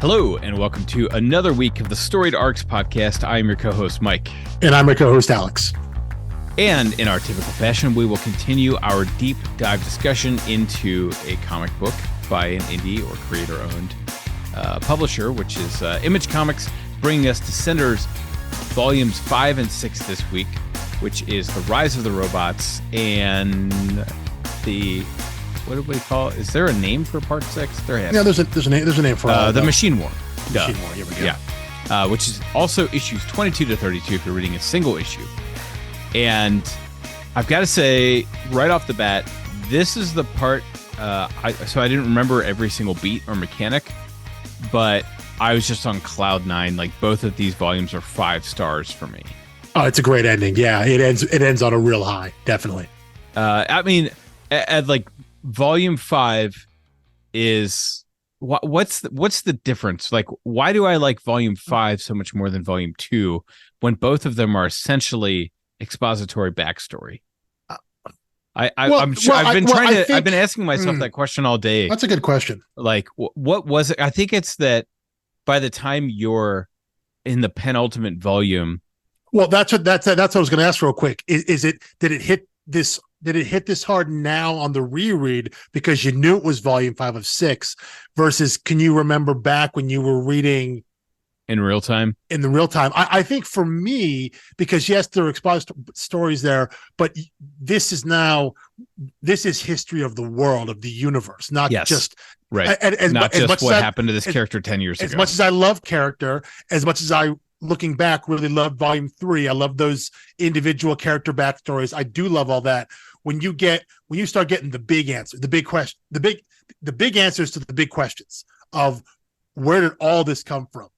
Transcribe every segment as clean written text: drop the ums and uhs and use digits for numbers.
Hello, and welcome to another week of the Storied Arcs podcast. I am your co-host, Mike. And I'm your co-host, Alex. And in our typical fashion, we will continue our deep dive discussion into a comic book by an indie or creator-owned publisher, which is Image Comics, bringing us Descenders Volumes 5 and 6 this week, which is The Rise of the Robots and the... What do we call it? Is there a name for part 6? There has. Yeah, there's a name for the Machine War. Machine War. Here we go. Yeah, which is also issues 22 to 32 if you're reading a single issue. And I've got to say, right off the bat, this is the part. So I didn't remember every single beat or mechanic, but I was just on cloud nine. Like both of these volumes are 5 stars for me. Oh, it's a great ending. Yeah, it ends on a real high. Definitely. I mean, at like. Volume 5 is what's the difference? Like, why do I like Volume 5 so much more than Volume 2 when both of them are essentially expository backstory? I've been asking myself that question all day. That's a good question. Like, what was it? I think it's that by the time you're in the penultimate volume. Well, that's what I was going to ask real quick. Did it hit this hard now on the reread because you knew it was volume 5 of 6 versus can you remember back when you were reading in real time? In the real time. I think for me, because yes, there are exposed stories there, but this is history of the world, of the universe, not just right. Not just what happened to this character 10 years ago. As much as I love character, as much as I looking back, really love volume 3. I love those individual character backstories. I do love all that. When you start getting the big answer, the big question, the big answers to the big questions of where did all this come from?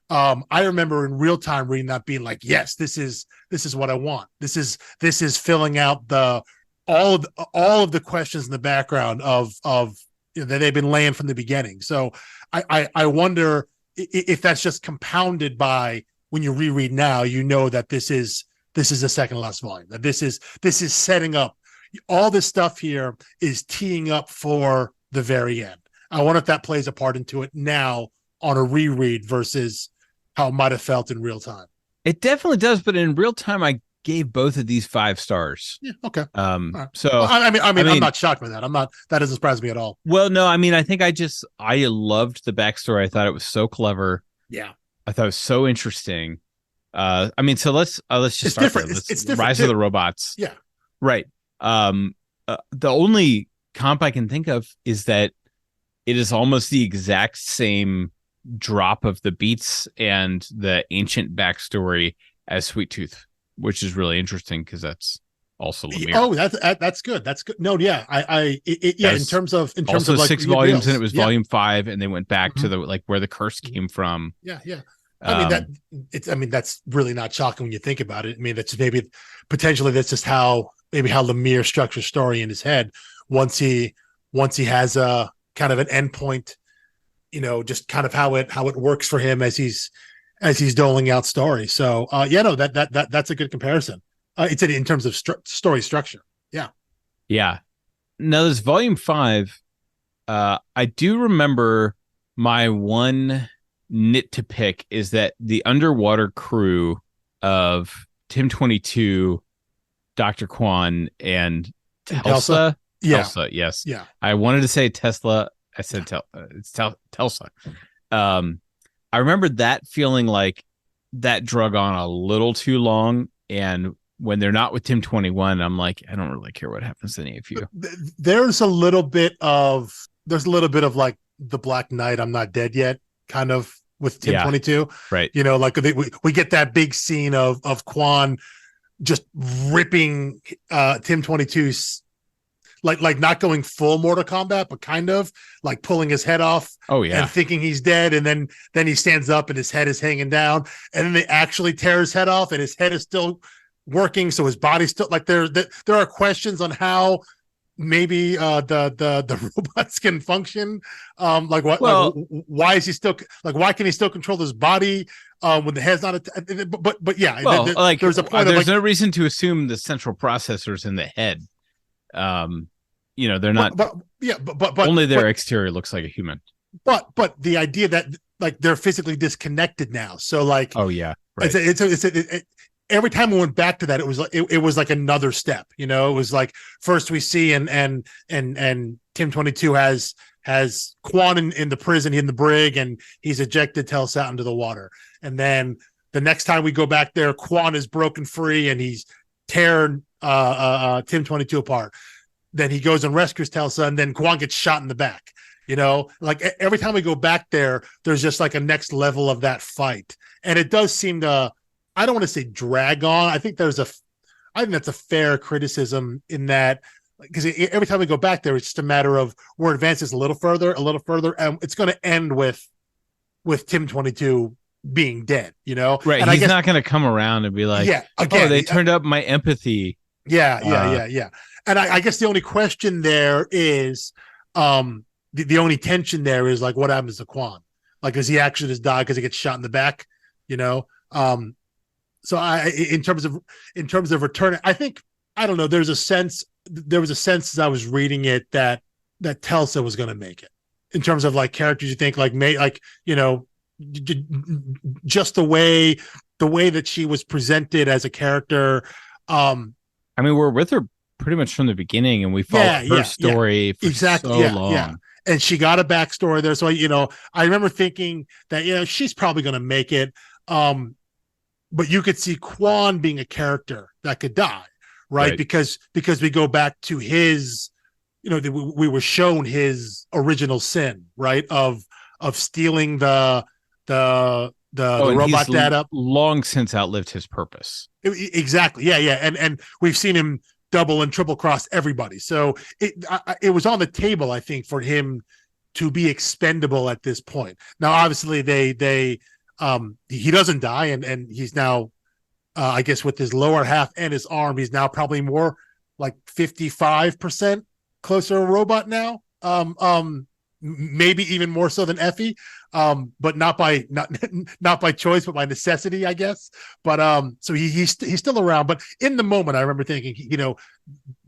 I remember in real time reading that being like, yes, this is what I want. This is filling out all of the questions in the background of that they've been laying from the beginning. So I wonder if that's just compounded by when you reread now, you know that this is the second last volume, that this is setting up all this stuff here is teeing up for the very end. I wonder if that plays a part into it now on a reread versus how it might have felt in real time. It definitely does, but in real time, I gave both of these 5 stars. Yeah. Okay. Right. So I mean, I'm not shocked by that. That doesn't surprise me at all. Well, no, I mean, I think I loved the backstory. I thought it was so clever. Yeah. I thought it was so interesting. I mean, so let's just it's start different. There. It's different. Rise of the Robots. Yeah. Right. The only comp I can think of is that it is almost the exact same drop of the beats and the ancient backstory as Sweet Tooth, which is really interesting because that's also Lemire. Oh, that's good. That's good. No, yeah, in terms of also like 6 volumes, and it was volume 5, and they went back to the like where the curse came from. Yeah. I mean that's really not shocking when you think about it. I mean, that's potentially that's just how Lemire structures story in his head. Once he has a kind of an endpoint, just kind of how it works for him as he's doling out stories. So that's a good comparison. It's in terms of story structure. Yeah. Yeah. Now this volume 5, I do remember my one nit to pick is that the underwater crew of Tim 22, Dr. Kwan, and Telsa. Telsa, yes. Yeah. I wanted to say Tesla. I said it's Telsa. I remember that feeling like that drug on a little too long, and when they're not with Tim 21, I'm like, I don't really care what happens to any of you. There's a little bit of like the Black Knight, I'm not dead yet, kind of with Tim 22. Right. Like we get that big scene of Kwan just ripping Tim 22's like not going full Mortal Kombat, but kind of like pulling his head off. Oh yeah, and thinking he's dead, and then he stands up and his head is hanging down, and then they actually tear his head off, and his head is still working, so his body's still like there are questions on how maybe the robots can function. Like what? Well, like, why is he still like? Why can he still control his body when the head's not? But yeah, well, there's a point. There's no reason to assume the central processors in the head. They're not. But only their exterior looks like a human. But the idea that like they're physically disconnected now. So like, Oh yeah, right. every time we went back to that, it was like another step. You know, it was like first we see and Tim 22 has Quan in the prison, in the brig, and he's ejected Tells out into the water. And then the next time we go back there, Quan is broken free and he's tearing Tim 22 apart. Then he goes and rescues Telsa, and then Quan gets shot in the back. You know, like every time we go back there, there's just like a next level of that fight. And it does seem to, I don't want to say drag on. I think that's a fair criticism in that, because every time we go back there, it's just a matter of we're advances a little further, and it's going to end with Tim 22 being dead, you know? Right. And he's not going to come around and be like, yeah, again, they turned up my empathy. Yeah. And I guess the only question there is, the only tension there is like, what happens to Quan? Like, does he actually just die because he gets shot in the back? You know? So in terms of return, I think, I don't know. There was a sense as I was reading it that Telsa was going to make it in terms of like characters. You think like you know, just the way that she was presented as a character. I mean, we're with her pretty much from the beginning, and we followed her story for so long. Yeah. And she got a backstory there. So, you know, I remember thinking that, you know, she's probably going to make it. But you could see Quan being a character that could die, right? Because we go back to his, you know, we were shown his original sin, right? Of stealing the robot data. Long since outlived his purpose. Exactly. Yeah. And we've seen him double and triple cross everybody. So it was on the table, I think, for him to be expendable at this point. Now, obviously, he doesn't die, and he's now, I guess, with his lower half and his arm, he's now probably more like 55% closer to a robot now. Maybe even more so than Effie, but not by choice, but by necessity, I guess. But so he's still around. But in the moment, I remember thinking, you know,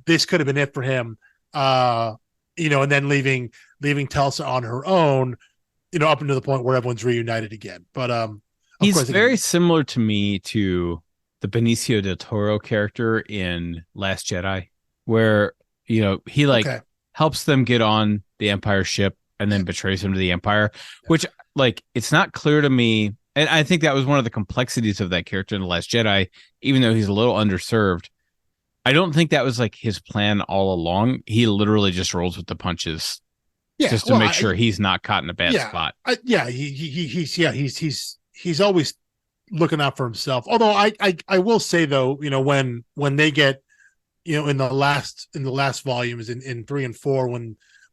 this could have been it for him. You know, and then leaving Telsa on her own, you know, up until the point where everyone's reunited again. But he's very similar to me to the Benicio del Toro character in Last Jedi, where, you know, he helps them get on the Empire ship and then betrays him to the Empire, which, like, it's not clear to me. And I think that was one of the complexities of that character in The Last Jedi, even though he's a little underserved. I don't think that was like his plan all along. He literally just rolls with the punches just to make sure he's not caught in a bad spot. He's always looking out for himself. Although I will say, though, you know, when they get, you know, in the last volumes in 3 and 4,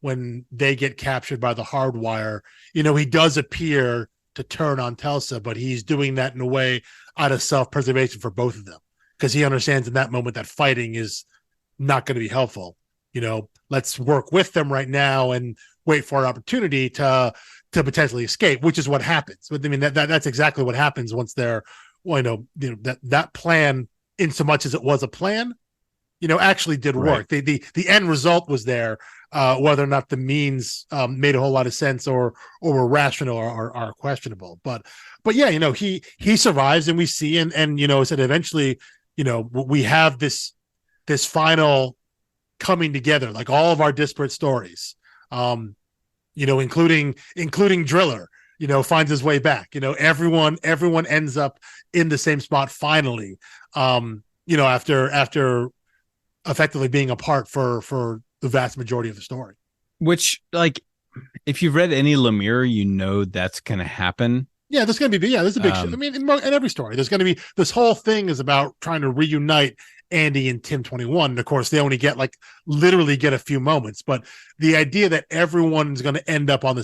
when they get captured by the Hardwire, you know, he does appear to turn on Telsa, but he's doing that in a way out of self-preservation for both of them, because he understands in that moment that fighting is not going to be helpful. You know, let's work with them right now and wait for an opportunity to potentially escape, which is what happens. But I mean, that's exactly what happens once they're, well, you know, that plan, in so much as it was a plan, you know, actually did work. The end result was there. Whether or not the means made a whole lot of sense or were rational or are questionable, but yeah, you know, he survives, and we see, and you know, said eventually, you know, we have this final coming together, like all of our disparate stories, you know, including Driller, you know, finds his way back. You know, everyone ends up in the same spot finally, you know, after effectively being apart for the vast majority of the story. Which, like, if you've read any Lemire, you know that's going to happen. Yeah, there's going to be, there's a big I mean, in every story, there's going to be, this whole thing is about trying to reunite Andy and Tim 21. And of course, they only get literally get a few moments, but the idea that everyone's going to end up in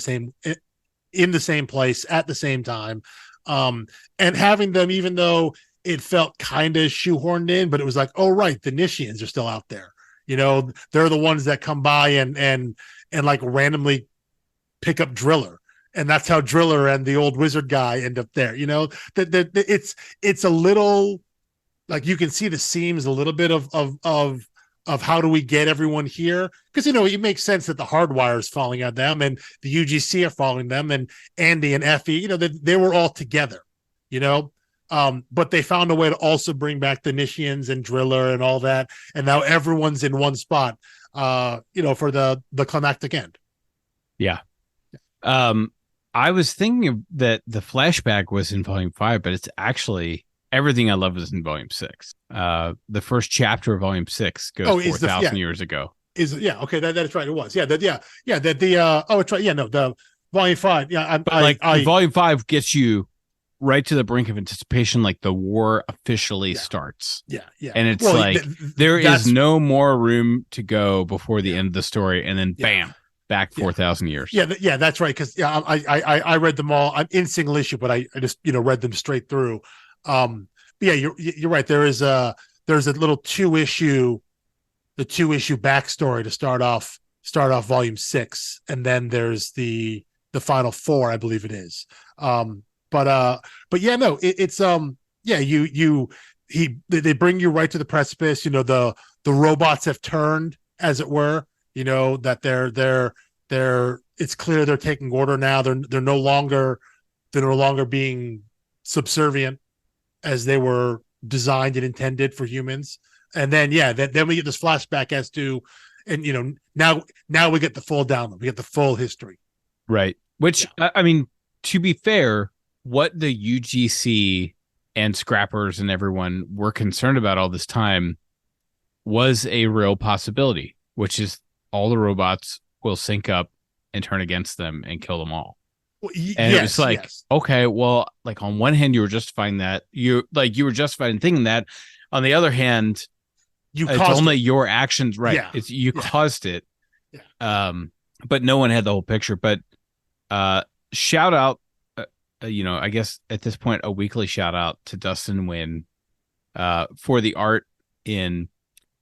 the same place at the same time, and having them, even though it felt kind of shoehorned in, but it was like, oh, right, the Nishians are still out there. You know, they're the ones that come by and like randomly pick up Driller. And that's how Driller and the old wizard guy end up there. You know, it's a little, like, you can see the seams a little bit of of how do we get everyone here? Because it makes sense that the hardwire is falling on them and the UGC are following them, and Andy and Effie, they were all together, but they found a way to also bring back the Nishians and Driller and all that, and now everyone's in one spot, for the climactic end. Yeah. I was thinking that the flashback was in volume 5, but it's actually everything I love is in volume 6. The first chapter of volume 6 goes 4,000 years ago. Okay, that's right. It was. It's right. The volume 5. Yeah, volume 5 gets you right to the brink of anticipation, like the war officially starts. Yeah. And it's there is no more room to go before the end of the story, and then bam, back 4,000 years. Yeah, that's right. Because I read them all. I'm in single issue, but I just read them straight through. You're right. There's a little 2-issue backstory to start off volume 6, and then there's the final 4, I believe it is. They bring you right to the precipice. The robots have turned, as it were. That they're it's clear they're taking order now. They're no longer being subservient as they were designed and intended for humans. And then then we get this flashback as to, and now we get the full download. We get the full history. Right. Which I mean, to be fair, what the UGC and scrappers and everyone were concerned about all this time was a real possibility, which is all the robots will sync up and turn against them and kill them all. And it was like, okay, well, like on one hand, you were justifying that. You were justified in thinking that. On the other hand, it's only your actions, right? Yeah. It's you caused it. Yeah. But no one had the whole picture. But shout out, I guess at this point, a weekly shout out to Dustin Nguyen for the art in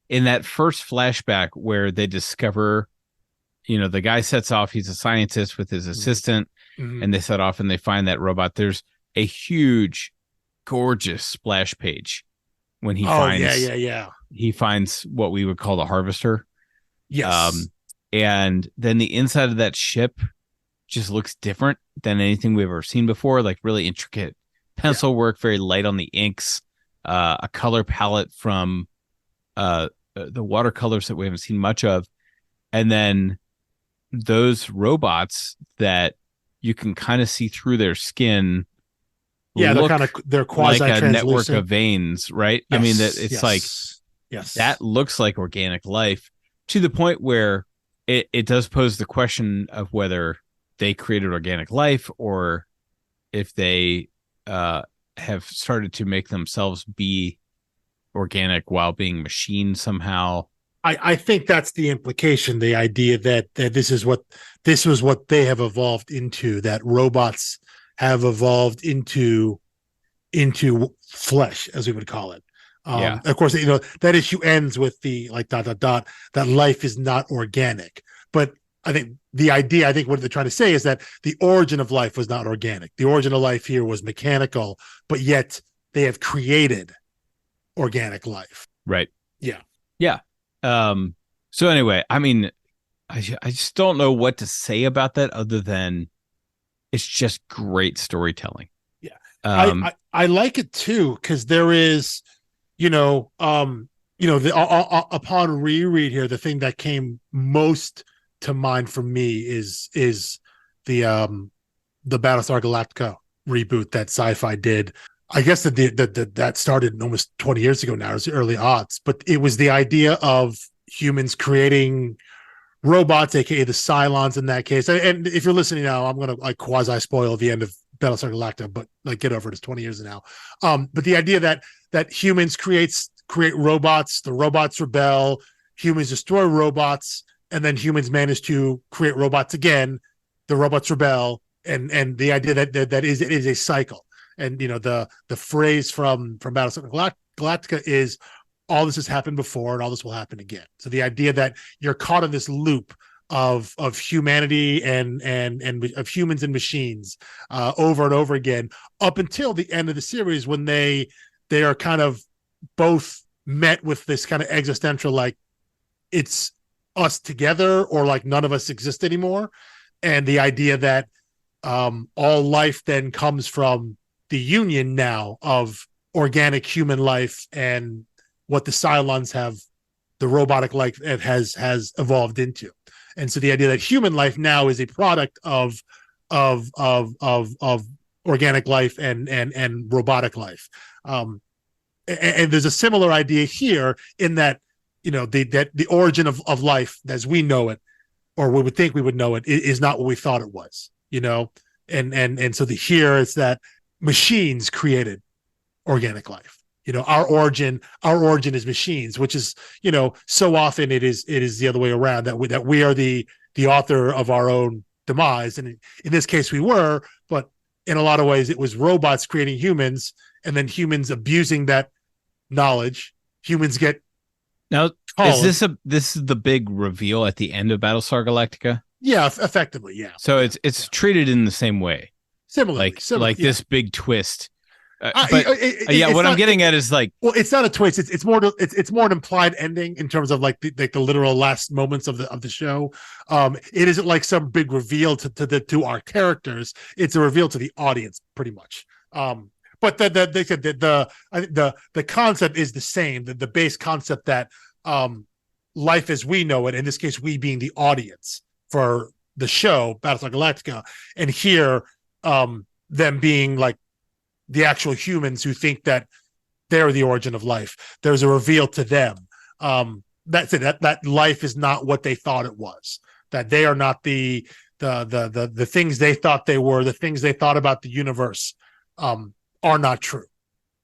that first flashback where they discover, the guy sets off. He's a scientist with his assistant. Mm-hmm. And they set off and they find that robot. There's a huge, gorgeous splash page when he he finds what we would call the harvester. Yes. And then the inside of that ship just looks different than anything we've ever seen before. Like really intricate pencil work, very light on the inks, a color palette from the watercolors that we haven't seen much of. And then those robots that you can kind of see through their skin. Yeah, they're quasi like a network of veins, right? Yes, I mean, that it's that looks like organic life, to the point where it does pose the question of whether they created organic life or if they have started to make themselves be organic while being machined somehow. I think that's the implication, the idea that this was what they have evolved into, that robots have evolved into flesh, as we would call it. Of course, that issue ends with the that life is not organic. But I think what they're trying to say is that the origin of life was not organic. The origin of life here was mechanical, but yet they have created organic life. Right. Yeah. Yeah. So anyway, I mean, I just don't know what to say about that other than it's just great storytelling. Yeah. I like it too, because there is, upon reread here, the thing that came most to mind for me is the Battlestar Galactica reboot that Sci-Fi did. I guess that started almost 20 years ago now. It was the early aughts, but it was the idea of humans creating robots, aka the Cylons in that case. And if you're listening now, I'm going to quasi spoil the end of Battlestar Galactica, but get over it. It's 20 years now. But the idea that humans create robots, the robots rebel, humans destroy robots, and then humans manage to create robots again, the robots rebel, and the idea that is a cycle. And the phrase from Battlestar Galactica is, all this has happened before and all this will happen again. So the idea that you're caught in this loop of humanity and of humans and machines over and over again, up until the end of the series, when they are kind of both met with this kind of existential, like, it's us together, or like none of us exist anymore. And the idea that all life then comes from the union now of organic human life and what the Cylons have, the robotic life it has evolved into. And so the idea that human life now is a product of organic life and robotic life. And there's a similar idea here in that, that the origin of life as we know it, or we would think we would know it, is not what we thought it was, and so here it's that machines created organic life. Our origin is machines, which is, so often it is the other way around, that we are the author of our own demise. And in this case we were, but in a lot of ways it was robots creating humans, and then humans abusing that knowledge. Humans get now is this is the big reveal at the end of Battlestar Galactica? Yeah, effectively, yeah. So it's treated in the same way, similar, this big twist. What I'm getting at is like, well, it's not a twist. It's more an implied ending in terms of like the literal last moments of the show. It isn't like some big reveal to our characters. It's a reveal to the audience, pretty much. But the concept is the same. The base concept that life as we know it, in this case, we being the audience for the show Battlestar Galactica, and here them being like the actual humans who think that they're the origin of life. There's a reveal to them. That's it. That life is not what they thought it was. That they are not the things they thought they were. The things they thought about the universe are not true.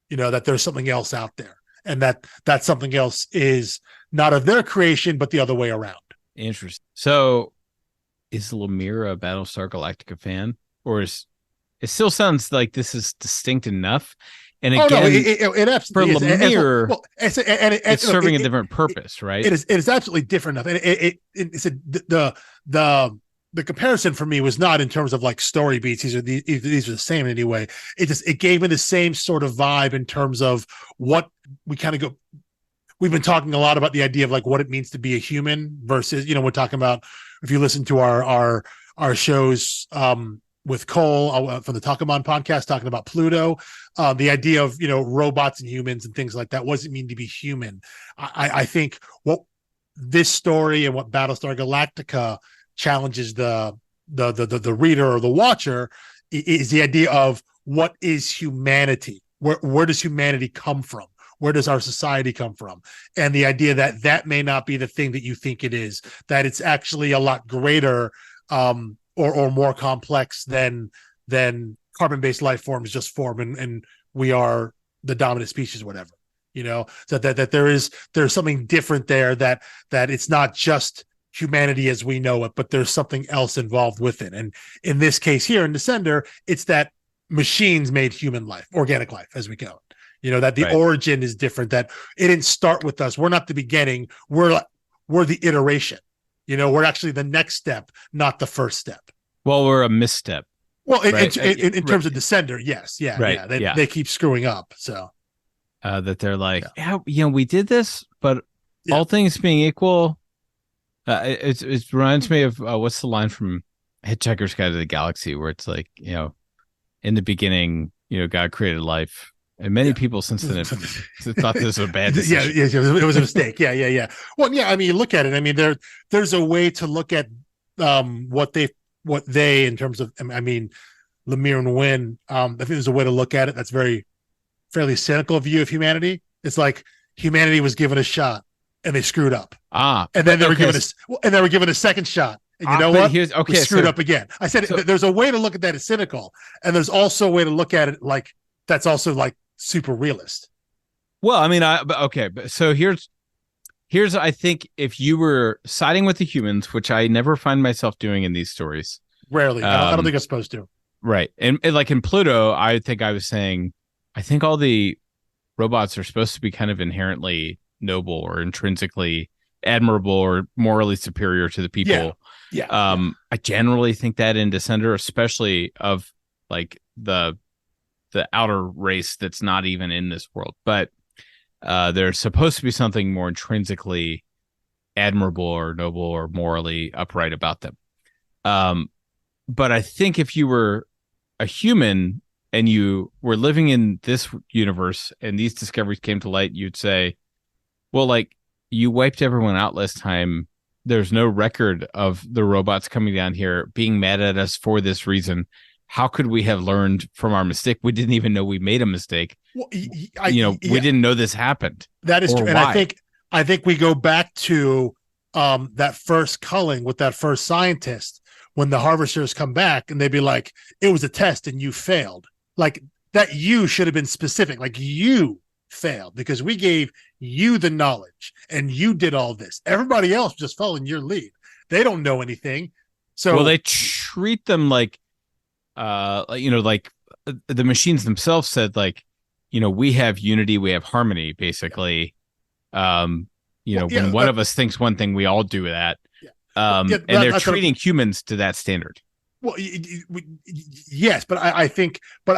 That there's something else out there, and that something else is not of their creation, but the other way around. Interesting. So, is Lemire a Battlestar Galactica fan, or is it still sounds like this is distinct enough? And again, it absolutely for Lemire, it's serving a different purpose, right? It is absolutely different enough. And it's the comparison for me was not in terms of like story beats. These are the same anyway. It gave me the same sort of vibe in terms of what we kind of go. We've been talking a lot about the idea of like what it means to be a human versus, we're talking about, if you listen to our shows with Cole from the Takamon podcast, talking about Pluto, the idea of, robots and humans and things like that. What does it mean to be human? I think what this story and what Battlestar Galactica challenges the reader or the watcher is the idea of what is humanity? Where does humanity come from? Where does our society come from? And the idea that may not be the thing that you think it is, that it's actually a lot greater or more complex than carbon-based life forms just form, and we are the dominant species or whatever, so that there's something different there, that it's not just humanity as we know it, but there's something else involved with it. And in this case here in Descender, it's that machines made human life, organic life as we go. That the origin is different, that it didn't start with us. We're not the beginning. We're the iteration. We're actually the next step, not the first step. Well, we're a misstep. Well, in terms of Descender, yes. Yeah. Right. Yeah. They keep screwing up. So that they're like, we did this, but all things being equal, it reminds me of what's the line from Hitchhiker's Guide to the Galaxy, where it's like, in the beginning, God created life. And many people since then have thought this was a bad decision. Yeah, it was a mistake. Yeah. Well, yeah, I mean, you look at it. I mean, there's a way to look at what they in terms of, I mean, Lemire and Nguyen, I think there's a way to look at it that's fairly cynical view of humanity. It's like humanity was given a shot and they screwed up. And then they were given a second shot. And you know what? We screwed up again. I said there's a way to look at that as cynical, and there's also a way to look at it like that's also like super realist. Well, I mean, so here's I think if you were siding with the humans, which I never find myself doing in these stories, rarely. I don't think I'm supposed to. Right, and like in Pluto, I think I was saying, I think all the robots are supposed to be kind of inherently noble or intrinsically admirable or morally superior to the people. Yeah. I generally think that in Descender, especially of like the outer race that's not even in this world, but there's supposed to be something more intrinsically admirable or noble or morally upright about them. But I think if you were a human and you were living in this universe and these discoveries came to light, you'd say, well, like, you wiped everyone out last time. There's no record of the robots coming down here being mad at us for this reason. How could we have learned from our mistake? We didn't even know we made a mistake. Well, We didn't know this happened. That is true. And why. I think we go back to that first culling with that first scientist when the harvesters come back and they'd be like, it was a test and you failed. Like, that you should have been specific. Like, you failed because we gave you the knowledge and you did all this. Everybody else just following your lead. They don't know anything. So, well, they treat them like, like the machines themselves said, like, we have unity, we have harmony, basically. When one of us thinks one thing, we all do that. And they're treating humans to that standard. Well, yes, but I think what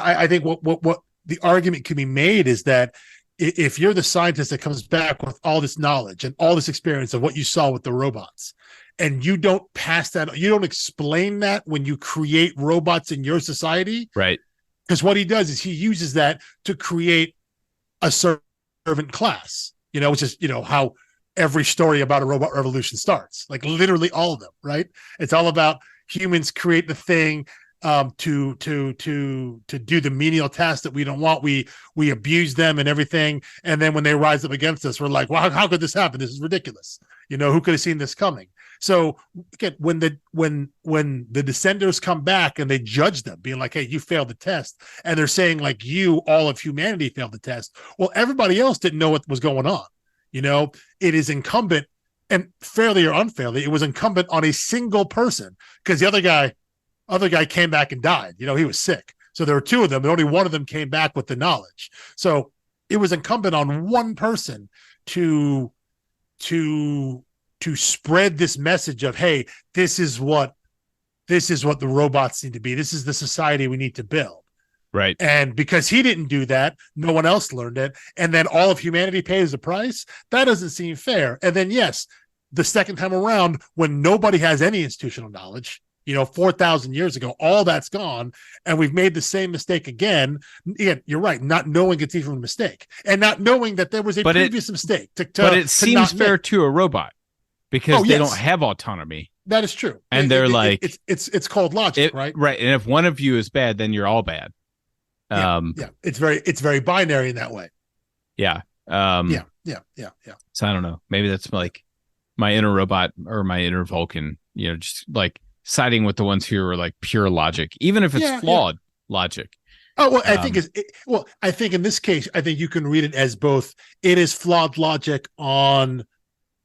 the argument can be made is that if you're the scientist that comes back with all this knowledge and all this experience of what you saw with the robots, and you don't pass that, you don't explain that when you create robots in your society, right? Because what he does is he uses that to create a servant class, which is how every story about a robot revolution starts, like literally all of them, right? It's all about humans create the thing to do the menial tasks that we don't want. We abuse them and everything, and then when they rise up against us, we're like, "Wow, how could this happen? This is ridiculous." Who could have seen this coming? So again, when the descenders come back and they judge them, being like, "Hey, you failed the test," and they're saying like, all of humanity failed the test. Well, everybody else didn't know what was going on. It is incumbent, and fairly or unfairly, it was incumbent on a single person, because the other guy came back and died. He was sick. So there were two of them, and only one of them came back with the knowledge. So it was incumbent on one person to spread this message of, hey, this is what the robots need to be. This is the society we need to build. Right. And because he didn't do that, no one else learned it. And then all of humanity pays the price. That doesn't seem fair. And then, yes, the second time around, when nobody has any institutional knowledge, 4,000 years ago, all that's gone. And we've made the same mistake again. Again, you're right. Not knowing it's even a mistake, and not knowing that there was a previous mistake. But it seems fair to a robot, because they don't have autonomy. That is true. And they're like, it's called logic, right? Right. And if one of you is bad, then you're all bad. It's very binary in that way. Yeah. Yeah. So I don't know. Maybe that's like my inner robot or my inner Vulcan, just like siding with the ones who are like pure logic, even if it's flawed logic. Oh, well, I think in this case, I think you can read it as both. It is flawed logic on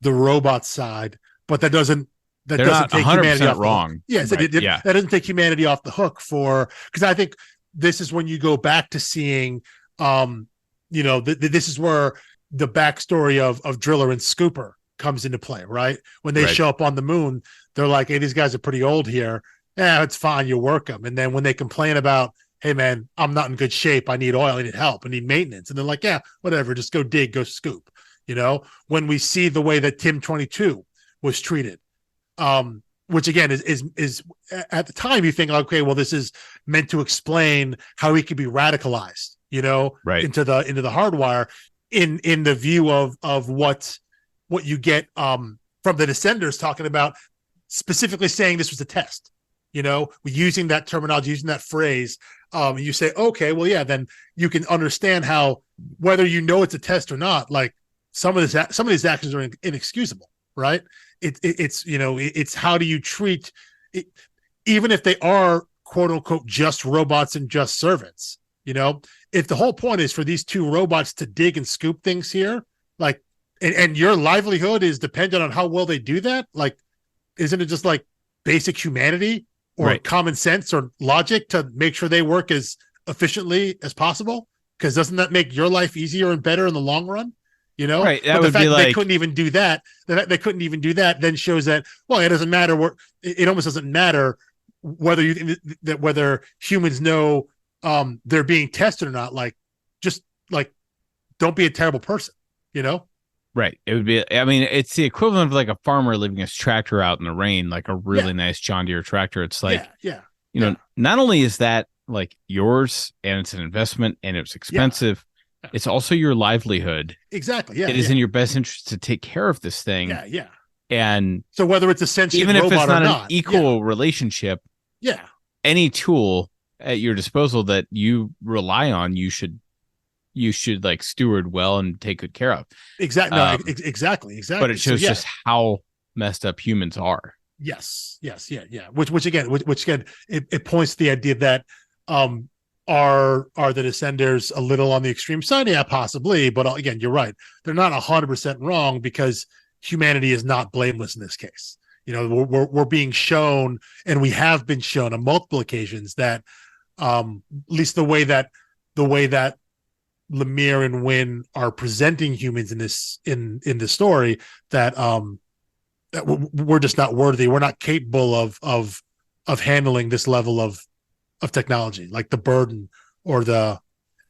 the robot side, but that doesn't take humanity off wrong. Yes, right. That doesn't take humanity off the hook because I think this is when you go back to seeing, this is where the backstory of Driller and Scooper comes into play, right? When they show up on the moon, they're like, hey, these guys are pretty old here. Yeah, it's fine. You work them. And then when they complain about, hey, man, I'm not in good shape. I need oil. I need help. I need maintenance. And they're like, yeah, whatever. Just go dig, go scoop. When we see the way that Tim 22 was treated, which again is at the time you think, okay, well, this is meant to explain how he could be radicalized, into the hardwire in the view of what you get from the Descenders talking about, specifically saying this was a test, using that terminology, using that phrase. You say, okay, well, yeah, then you can understand how, whether it's a test or not, like some of these actions are inexcusable, right? It's how do you treat it, even if they are quote unquote just robots and just servants, if the whole point is for these two robots to dig and scoop things here, like, and your livelihood is dependent on how well they do that, like, isn't it just like basic humanity or common sense or logic to make sure they work as efficiently as possible? Because doesn't that make your life easier and better in the long run? Right. That but would the fact be like, they couldn't even do that. Then shows that, well, it doesn't matter. It almost doesn't matter whether humans know they're being tested or not. Like, just like, don't be a terrible person. Right. It would be, I mean, it's the equivalent of like a farmer leaving his tractor out in the rain, like a really Yeah, nice John Deere tractor. It's yeah, like, yeah, you yeah, know, not only is that like yours and it's an investment and it's yeah, expensive, yeah. it's also your livelihood. Exactly. Yeah, It is yeah, in your best interest to take care of this thing. yeah, yeah. And So whether it's a sentient even if it's robot or not an not, yeah, equal relationship, yeah, any tool at your disposal that you rely on, you should like steward well and take good care of. exactly. No, Um, exactly, but it exactly. So shows yeah, just how messed up humans are. yes, yes, yeah, yeah. Which again, it points to the idea that um are the Descenders a little on the extreme side? Yeah, possibly. But again, you're right. They're not 100% wrong because humanity is not blameless in this case. You know, we're being shown, and we have been shown on multiple occasions that at least the way that Lemire and Nguyen are presenting humans in this story, that that we're just not worthy. We're not capable of handling this level of technology, like the burden or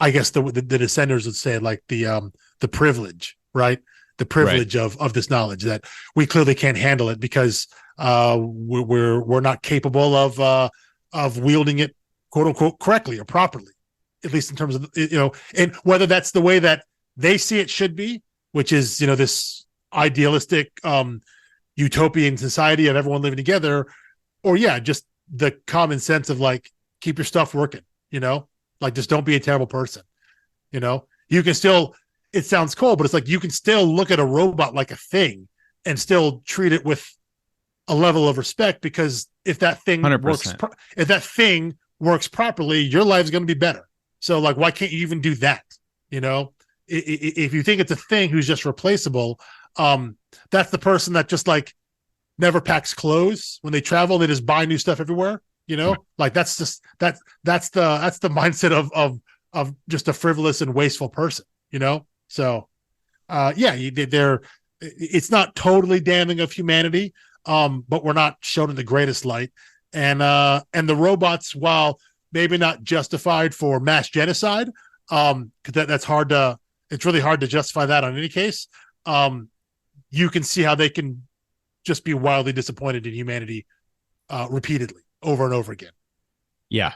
I guess the Descenders would say like the privilege, right? The Right. privilege of this knowledge that we clearly can't handle it because we're not capable of wielding it, quote unquote, correctly or properly, at least in terms of, and whether that's the way that they see it should be, which is, this idealistic utopian society of everyone living together, or yeah, just the common sense of like, keep your stuff working, like just don't be a terrible person. You can still, it sounds cold, but it's like you can still look at a robot like a thing and still treat it with a level of respect, because if that thing 100%. works properly, your life's going to be better. So like, why can't you even do that? If you think it's a thing who's just replaceable, that's the person that just like never packs clothes when they travel. They just buy new stuff everywhere. Like that's just that's the mindset of just a frivolous and wasteful person. So yeah, it's not totally damning of humanity, but we're not shown in the greatest light. And the robots, while maybe not justified for mass genocide, because it's really hard to justify that on any case. You can see how they can just be wildly disappointed in humanity repeatedly over and over again. Yeah.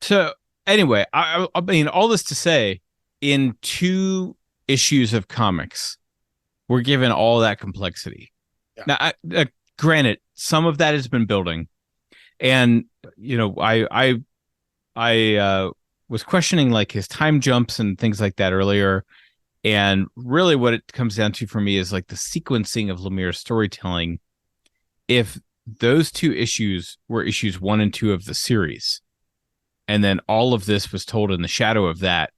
So anyway, I mean, all this to say, in 2 issues of comics, we're given all that complexity. Yeah. Now, granted, some of that has been building, and I was questioning like his time jumps and things like that earlier. And really what it comes down to for me is like the sequencing of Lemire's storytelling. If those 2 issues were issues 1 and 2 of the series, and then all of this was told in the shadow of that,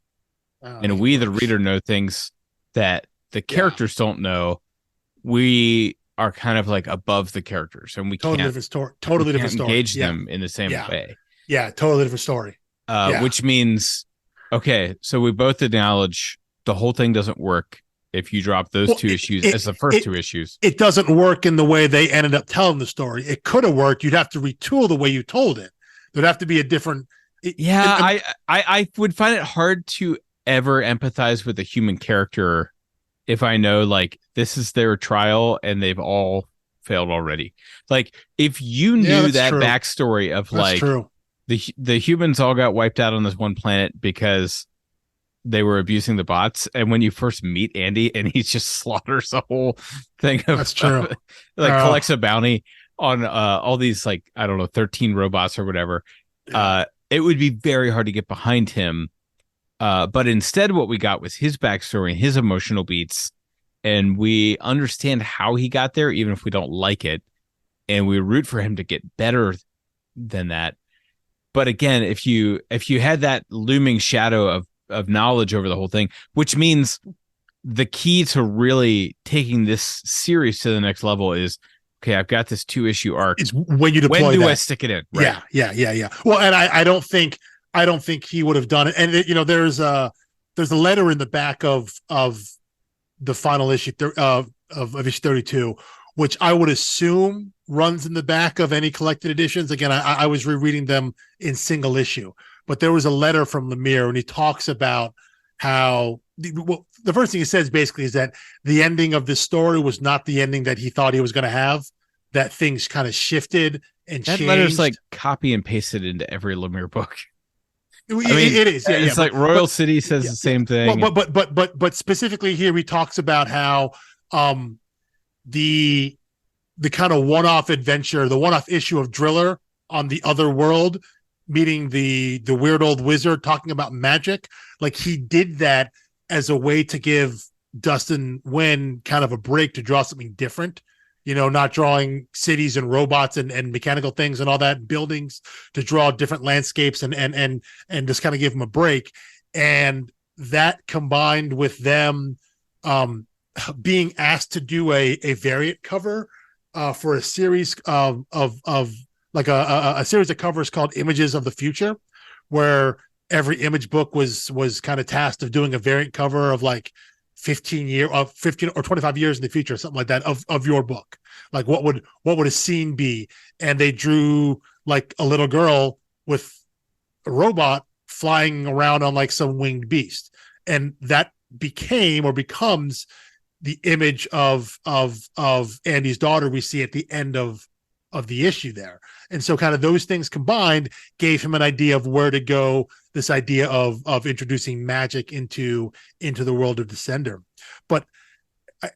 and we, the reader, know things that the characters don't know, we are kind of like above the characters, and we totally can't different story. Totally different story. Engage them in the same way. Yeah, totally different story. Which means, okay, so we both acknowledge the whole thing doesn't work if you drop those 2 issues as the first 2 issues. It doesn't work in the way they ended up telling the story. It could have worked. You'd have to retool the way you told it. There'd have to be a different. I would find it hard to ever empathize with a human character if I know like this is their trial and they've all failed already. Like if you knew that true. Backstory of that's like true. The humans all got wiped out on this one planet because they were abusing the bots, and when you first meet Andy and he just slaughters a whole thing of that's true. Collects a bounty on all these like I don't know 13 robots or whatever. It would be very hard to get behind him. But instead what we got was his backstory and his emotional beats, and we understand how he got there even if we don't like it, and we root for him to get better than that. But again, if you had that looming shadow of knowledge over the whole thing, which means the key to really taking this series to the next level is, okay, I've got this 2-issue arc. It's when you deploy when do that. I stick it in? Right? Yeah. Well, and I don't think he would have done it. And there's a letter in the back of the final issue of issue 32, which I would assume runs in the back of any collected editions. Again, I was rereading them in single issue, but there was a letter from Lemire and he talks about how the first thing he says basically is that the ending of this story was not the ending that he thought he was going to have, that things kind of shifted and That changed. letter's like copy and pasted into every Lemire book. It is. Yeah. It's like Royal City says the same thing. Well, but specifically here, he talks about how the kind of one-off adventure, the one-off issue of Driller on the other world, meeting the weird old wizard talking about magic. Like, he did that as a way to give Dustin Nguyen kind of a break to draw something different, not drawing cities and robots and mechanical things and all that, buildings, to draw different landscapes and just kind of give him a break. And that combined with them being asked to do a variant cover for a series of like a series of covers called Images of the Future, where every image book was kind of tasked of doing a variant cover of like 15 or 25 years in the future, something like that, of your book. Like, what would a scene be? And they drew like a little girl with a robot flying around on like some winged beast. And that becomes the image of Andy's daughter we see at the end of the issue there. And so kind of those things combined gave him an idea of where to go, this idea of introducing magic into the world of Descender. But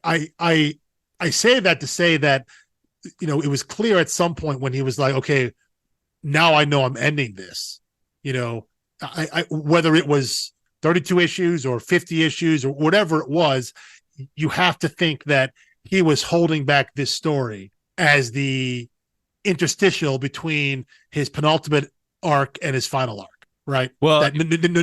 I say that to say that, it was clear at some point when he was like, okay, now I know I'm ending this, I whether it was 32 issues or 50 issues or whatever it was, you have to think that he was holding back this story as the interstitial between his penultimate arc and his final arc, right? Well, that,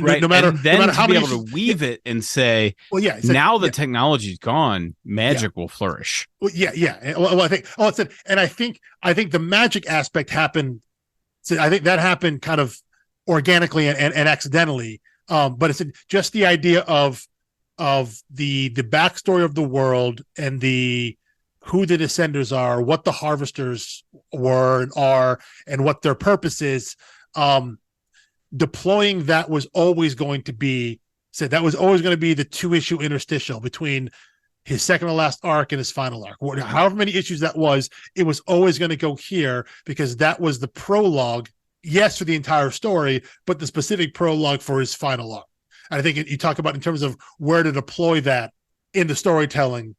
right. no matter how many able to weave it and say, well, yeah, now the technology's gone, magic will flourish. Well, yeah. Well, I think, and I think the magic aspect happened. So I think that happened kind of organically and accidentally. But it's just the idea of the backstory of the world and who the Descenders are, what the Harvesters were and are, and what their purpose is. Deploying that was always going to be the 2-issue interstitial between his second to last arc and his final arc. However many issues that was, it was always going to go here because that was the prologue, yes, for the entire story, but the specific prologue for his final arc. And I think you talk about in terms of where to deploy that in the storytelling,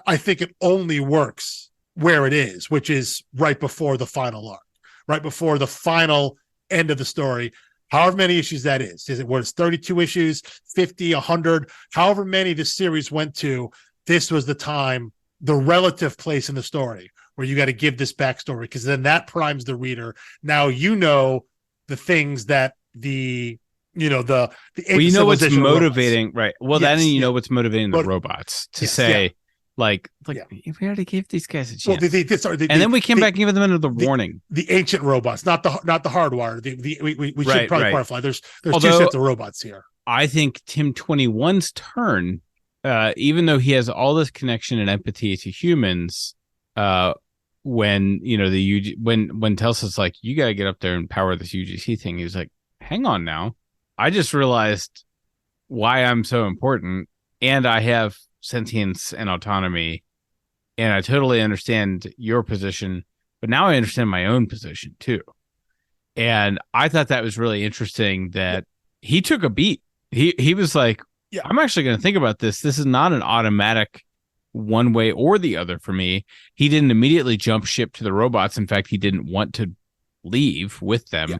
I think it only works where it is, which is right before the final arc, right before the final end of the story, however many issues that is. Is it where it's 32 issues, 50, 100, however many the series went to, this was the time, the relative place in the story where you got to give this backstory, because then that primes the reader. Now the things that the what's motivating, robots. Right? Well, yes, then what's motivating the robots to say, like we already gave these guys a chance. Well, and then we came back and gave them another warning. The ancient robots, not the hardwire. We should probably clarify. There's two sets of robots here. I think Tim 21's turn, even though he has all this connection and empathy to humans, when when Telsa's like, you got to get up there and power this UGC thing, he was like, hang on now. I just realized why I'm so important, and I have sentience and autonomy, and I totally understand your position, but now I understand my own position too. And I thought that was really interesting that he took a beat. He was like, I'm actually going to think about this. This is not an automatic one way or the other for me. He didn't immediately jump ship to the robots. In fact, he didn't want to leave with them.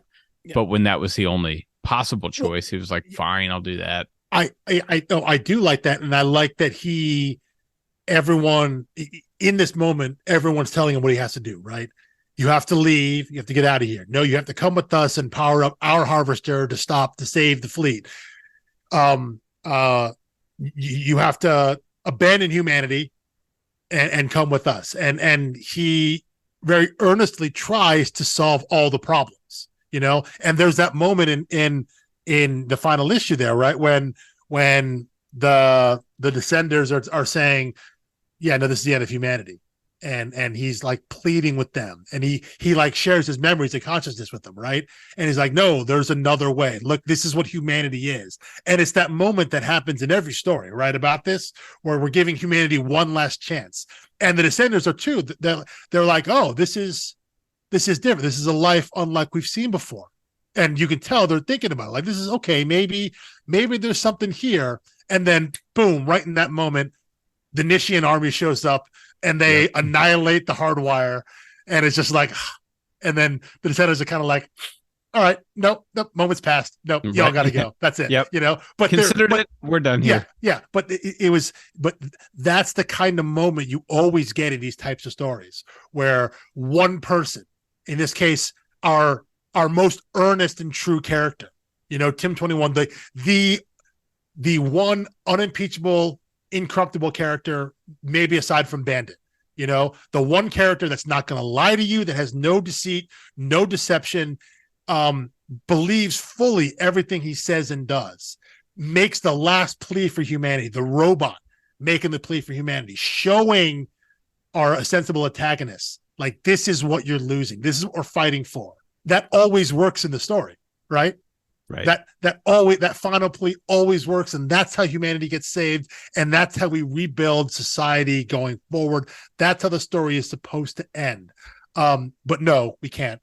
But when that was the only possible choice, he was like, fine, I'll do that. I do like that. And I like that everyone in this moment, everyone's telling him what he has to do, right? You have to leave. You have to get out of here. No, you have to come with us and power up our harvester to save the fleet. You have to abandon humanity and come with us. And he very earnestly tries to solve all the problems, and there's that moment in the final issue there, right? When the Descenders are saying, yeah, no, this is the end of humanity. and he's like pleading with them, and he like shares his memories and consciousness with them, right? And he's like, no, there's another way. Look, this is what humanity is. And it's that moment that happens in every story, right, about this, where we're giving humanity one last chance. And the Descendants are too. They're like, oh, this is different. This is a life unlike we've seen before. And you can tell they're thinking about it. Like, this is okay. Maybe there's something here. And then boom, right in that moment, the Nishian army shows up and they annihilate the hardwire. And it's just like, and then the Descendants are kind of like, all right, nope, moment's passed. Nope, y'all got to go. That's it. Yep. You know, but considered it. We're done here. Yeah. But but that's the kind of moment you always get in these types of stories, where one person, in this case, our most earnest and true character, you know, Tim 21, the one unimpeachable, incorruptible character, maybe aside from Bandit, you know, the one character that's not going to lie to you, that has no deceit, no deception, believes fully everything he says and does, makes the last plea for humanity, the robot making the plea for humanity, showing our sensible antagonists, like, this is what you're losing. This is what we're fighting for. That always works in the story, right? Right. That final plea always works, and that's how humanity gets saved, and that's how we rebuild society going forward. That's how the story is supposed to end. But no, we can't.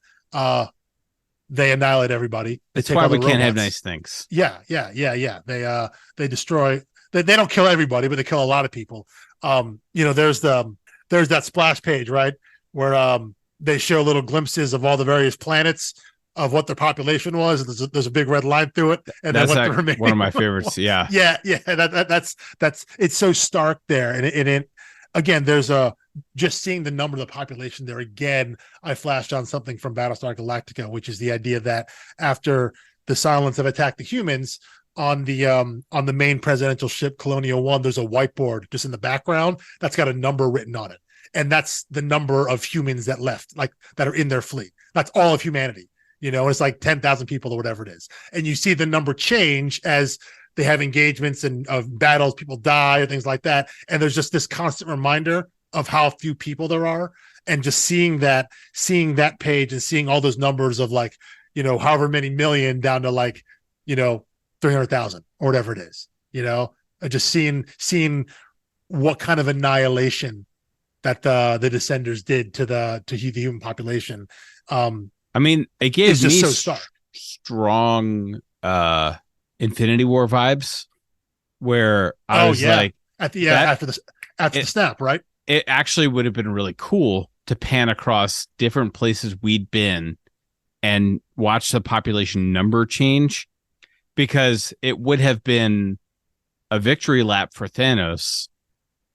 They annihilate everybody. That's why we can't have nice things. Yeah. They destroy. They don't kill everybody, but they kill a lot of people. You know, there's that splash page, right, where they show little glimpses of all the various planets of what their population was, and there's a big red line through it, and that's then what the remaining one of my favorites. Yeah. That's it's so stark there, and it again, there's just seeing the number of the population there again. I flashed on something from Battlestar Galactica, which is the idea that after the Cylons have attacked the humans on the main presidential ship Colonial One, there's a whiteboard just in the background that's got a number written on it, and that's the number of humans that left, like, that are in their fleet. That's all of humanity. You know, it's like 10,000 people or whatever it is. And you see the number change as they have engagements and of battles, people die or things like that. And there's just this constant reminder of how few people there are. And just seeing that page and seeing all those numbers of, like, you know, however many million down to, like, you know, 300,000 or whatever it is, you know, just seeing what kind of annihilation that the Descenders did to the human population. I mean, it gave me so strong Infinity War vibes, where I was like, after the snap, right? It actually would have been really cool to pan across different places we'd been and watch the population number change, because it would have been a victory lap for Thanos,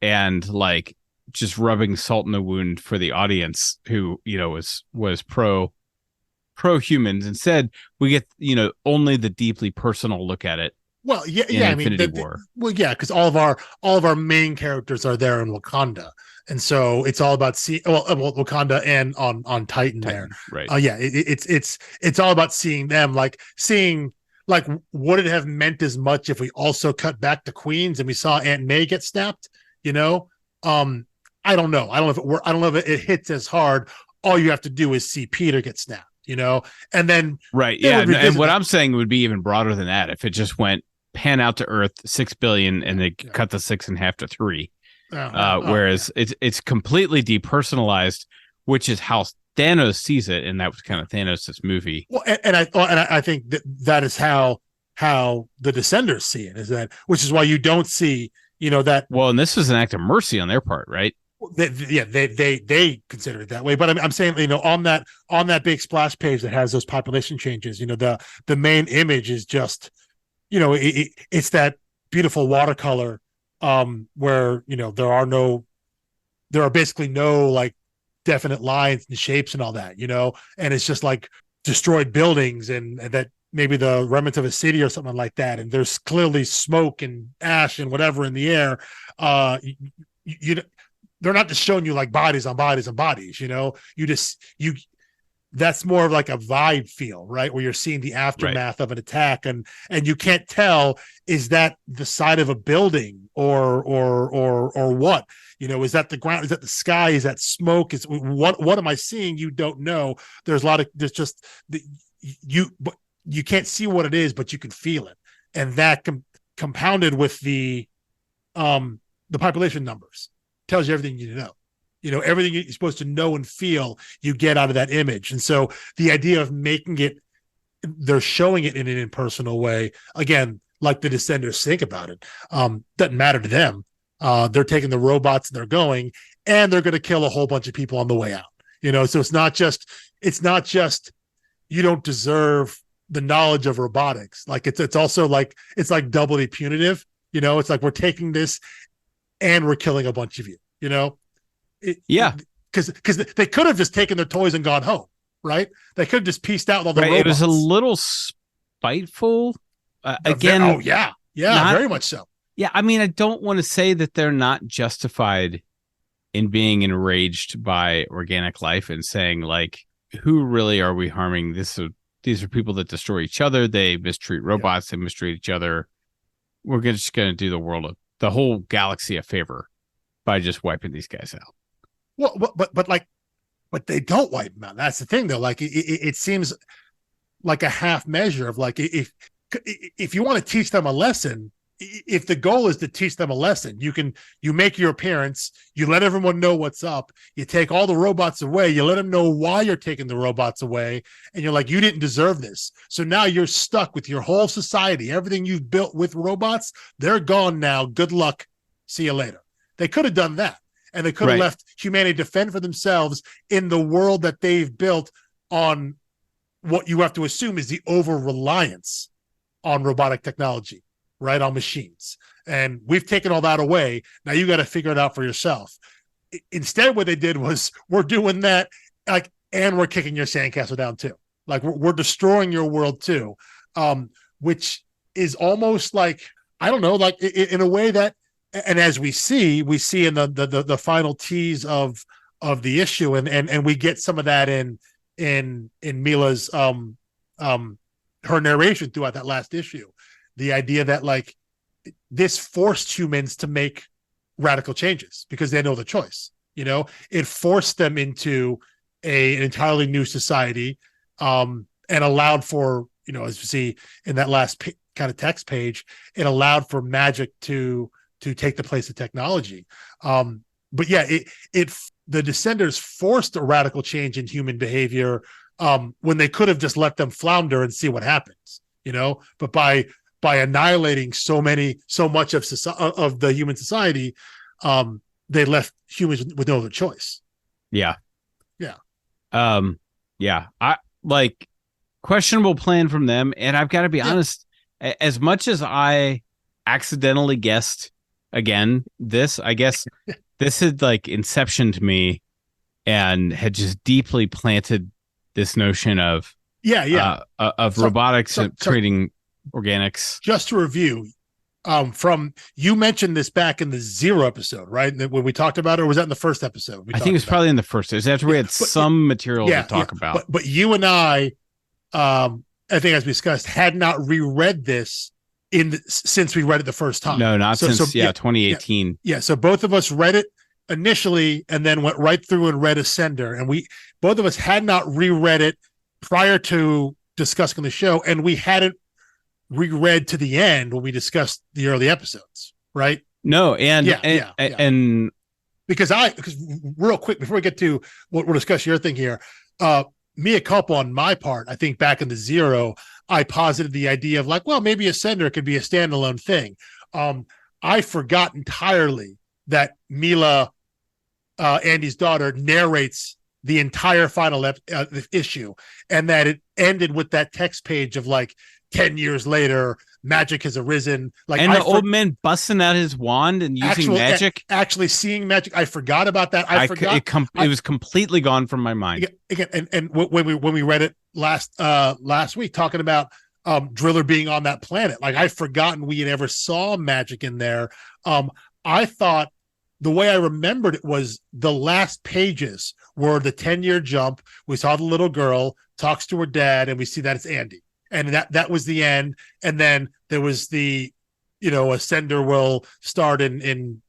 and, like, just rubbing salt in the wound for the audience who, you know, was pro humans. Instead, we get, you know, only the deeply personal look at it. Well, I mean, War. Well, yeah, because all of our main characters are there in Wakanda, and so it's all about Wakanda and on Titan there, right? It's all about seeing them, seeing would it have meant as much if we also cut back to Queens and we saw Aunt May get snapped? You know, I don't know. I don't know if it hits as hard. All you have to do is see Peter get snapped. You know, and then right, yeah, and what I'm saying would be even broader than that. If it just went pan out to Earth 6 billion and they cut the 6 in half to 3, whereas it's completely depersonalized, which is how Thanos sees it, and that was kind of Thanos' movie. Well, and I think that is how the Descenders see it, which is why you don't see, you know, that. Well, and this was an act of mercy on their part, right? They consider it that way, but I'm saying, you know, on that big splash page that has those population changes, you know, the main image is just, you know, it's that beautiful watercolor, where, you know, there are basically no, like, definite lines and shapes and all that, you know, and it's just like destroyed buildings and that maybe the remnants of a city or something like that, and there's clearly smoke and ash and whatever in the air. They're not just showing you, like, bodies on bodies on bodies, you know. that's more of like a vibe feel, right? Where you're seeing the aftermath of an attack, and you can't tell, is that the side of a building or what? Is that the ground? Is that the sky? Is that smoke? Is what am I seeing? You don't know. There's just but you can't see what it is, but you can feel it, and that compounded with the population numbers tells you everything you need to know. Everything you're supposed to know and feel, you get out of that image. And so the idea of they're showing it in an impersonal way, again, like the Descenders think about it, doesn't matter to them. They're taking the robots and they're going, and they're going to kill a whole bunch of people on the way out. So it's not just you don't deserve the knowledge of robotics. Like it's also like, it's like doubly punitive. It's like, we're taking this and we're killing a bunch of you. Because they could have just taken their toys and gone home, right? They could have just pieced out all the robots. It was a little spiteful. Again, very much so. Yeah, I mean, I don't want to say that they're not justified in being enraged by organic life and saying, like, who really are we harming? These are people that destroy each other. They mistreat robots. They mistreat each other. We're just going to do the whole galaxy a favor by just wiping these guys out. Well, but they don't wipe them out. That's the thing, though. Like it seems like a half measure of like, if you want to teach them a lesson, if the goal is to teach them a lesson, you make your appearance, you let everyone know what's up, you take all the robots away, you let them know why you're taking the robots away, and you're like, you didn't deserve this. So now you're stuck with your whole society, everything you've built with robots, they're gone now. Good luck. See you later. They could have done that. And they could have left humanity to fend for themselves in the world that they've built on what you have to assume is the over-reliance on robotic technology, right? On machines. And we've taken all that away. Now you got to figure it out for yourself. Instead, what they did was, we're doing that, like, and we're kicking your sandcastle down too. Like, we're destroying your world too, which is almost like, I don't know, like in a way that, and as we see in the final tease of the issue, and we get some of that in Mila's her narration throughout that last issue, the idea that like this forced humans to make radical changes because they know the choice. It forced them into an entirely new society, and allowed for, as you see in that last kind of text page, it allowed for magic to take the place of technology. But yeah, the Descenders forced a radical change in human behavior when they could have just let them flounder and see what happens, but by annihilating so much of the human society, they left humans with no other choice. Yeah. I like questionable plan from them. And I've got to be honest, as much as I accidentally guessed again, I guess this had like inceptioned me and had just deeply planted this notion of robotics and creating organics. Just to review, from you mentioned this back in the Zero episode, right? When we talked about it, or was that in the first episode? I think it was probably in the first. It was after we had some material to talk about. But you and I think, as we discussed, had not reread this since we read it the first time. No, not since 2018. Yeah, so both of us read it initially and then went right through and read Ascender, and both of us had not reread it prior to discussing the show, and we hadn't reread to the end when we discussed the early episodes, right? No, and because real quick before we get to what we'll discuss your thing here, mea culpa on my part. I think back in the Zero, I posited the idea of like, well, maybe Ascender could be a standalone thing. I forgot entirely that Mila, Andy's daughter, narrates the entire final issue, and that it ended with that text page of like 10 years later, magic has arisen. Like, and the old man busting out his wand and using magic, actually seeing magic. I forgot about that. It was completely gone from my mind. Again, and when we read it last week, talking about Driller being on that planet, like I'd forgotten we had ever saw magic in there. I thought the way I remembered it was the last pages were the 10-year jump. We saw the little girl talks to her dad, and we see that it's Andy, and that was the end. And then there was the, Ascender will start in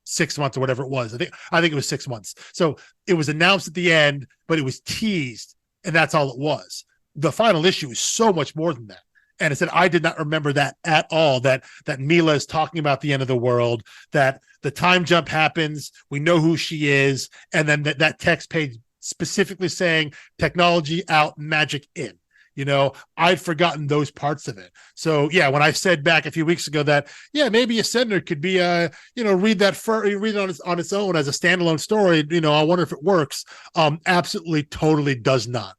6 months or whatever it was. I think it was 6 months. So it was announced at the end, but it was teased, and that's all it was. The final issue is so much more than that. And I said, I did not remember that at all, that Mila is talking about the end of the world, that the time jump happens, we know who she is, and then that text page specifically saying technology out, magic in. I'd forgotten those parts of it. So yeah, when I said back a few weeks ago that, maybe Ascender could be read it on its own as a standalone story, I wonder if it works. Absolutely, totally does not.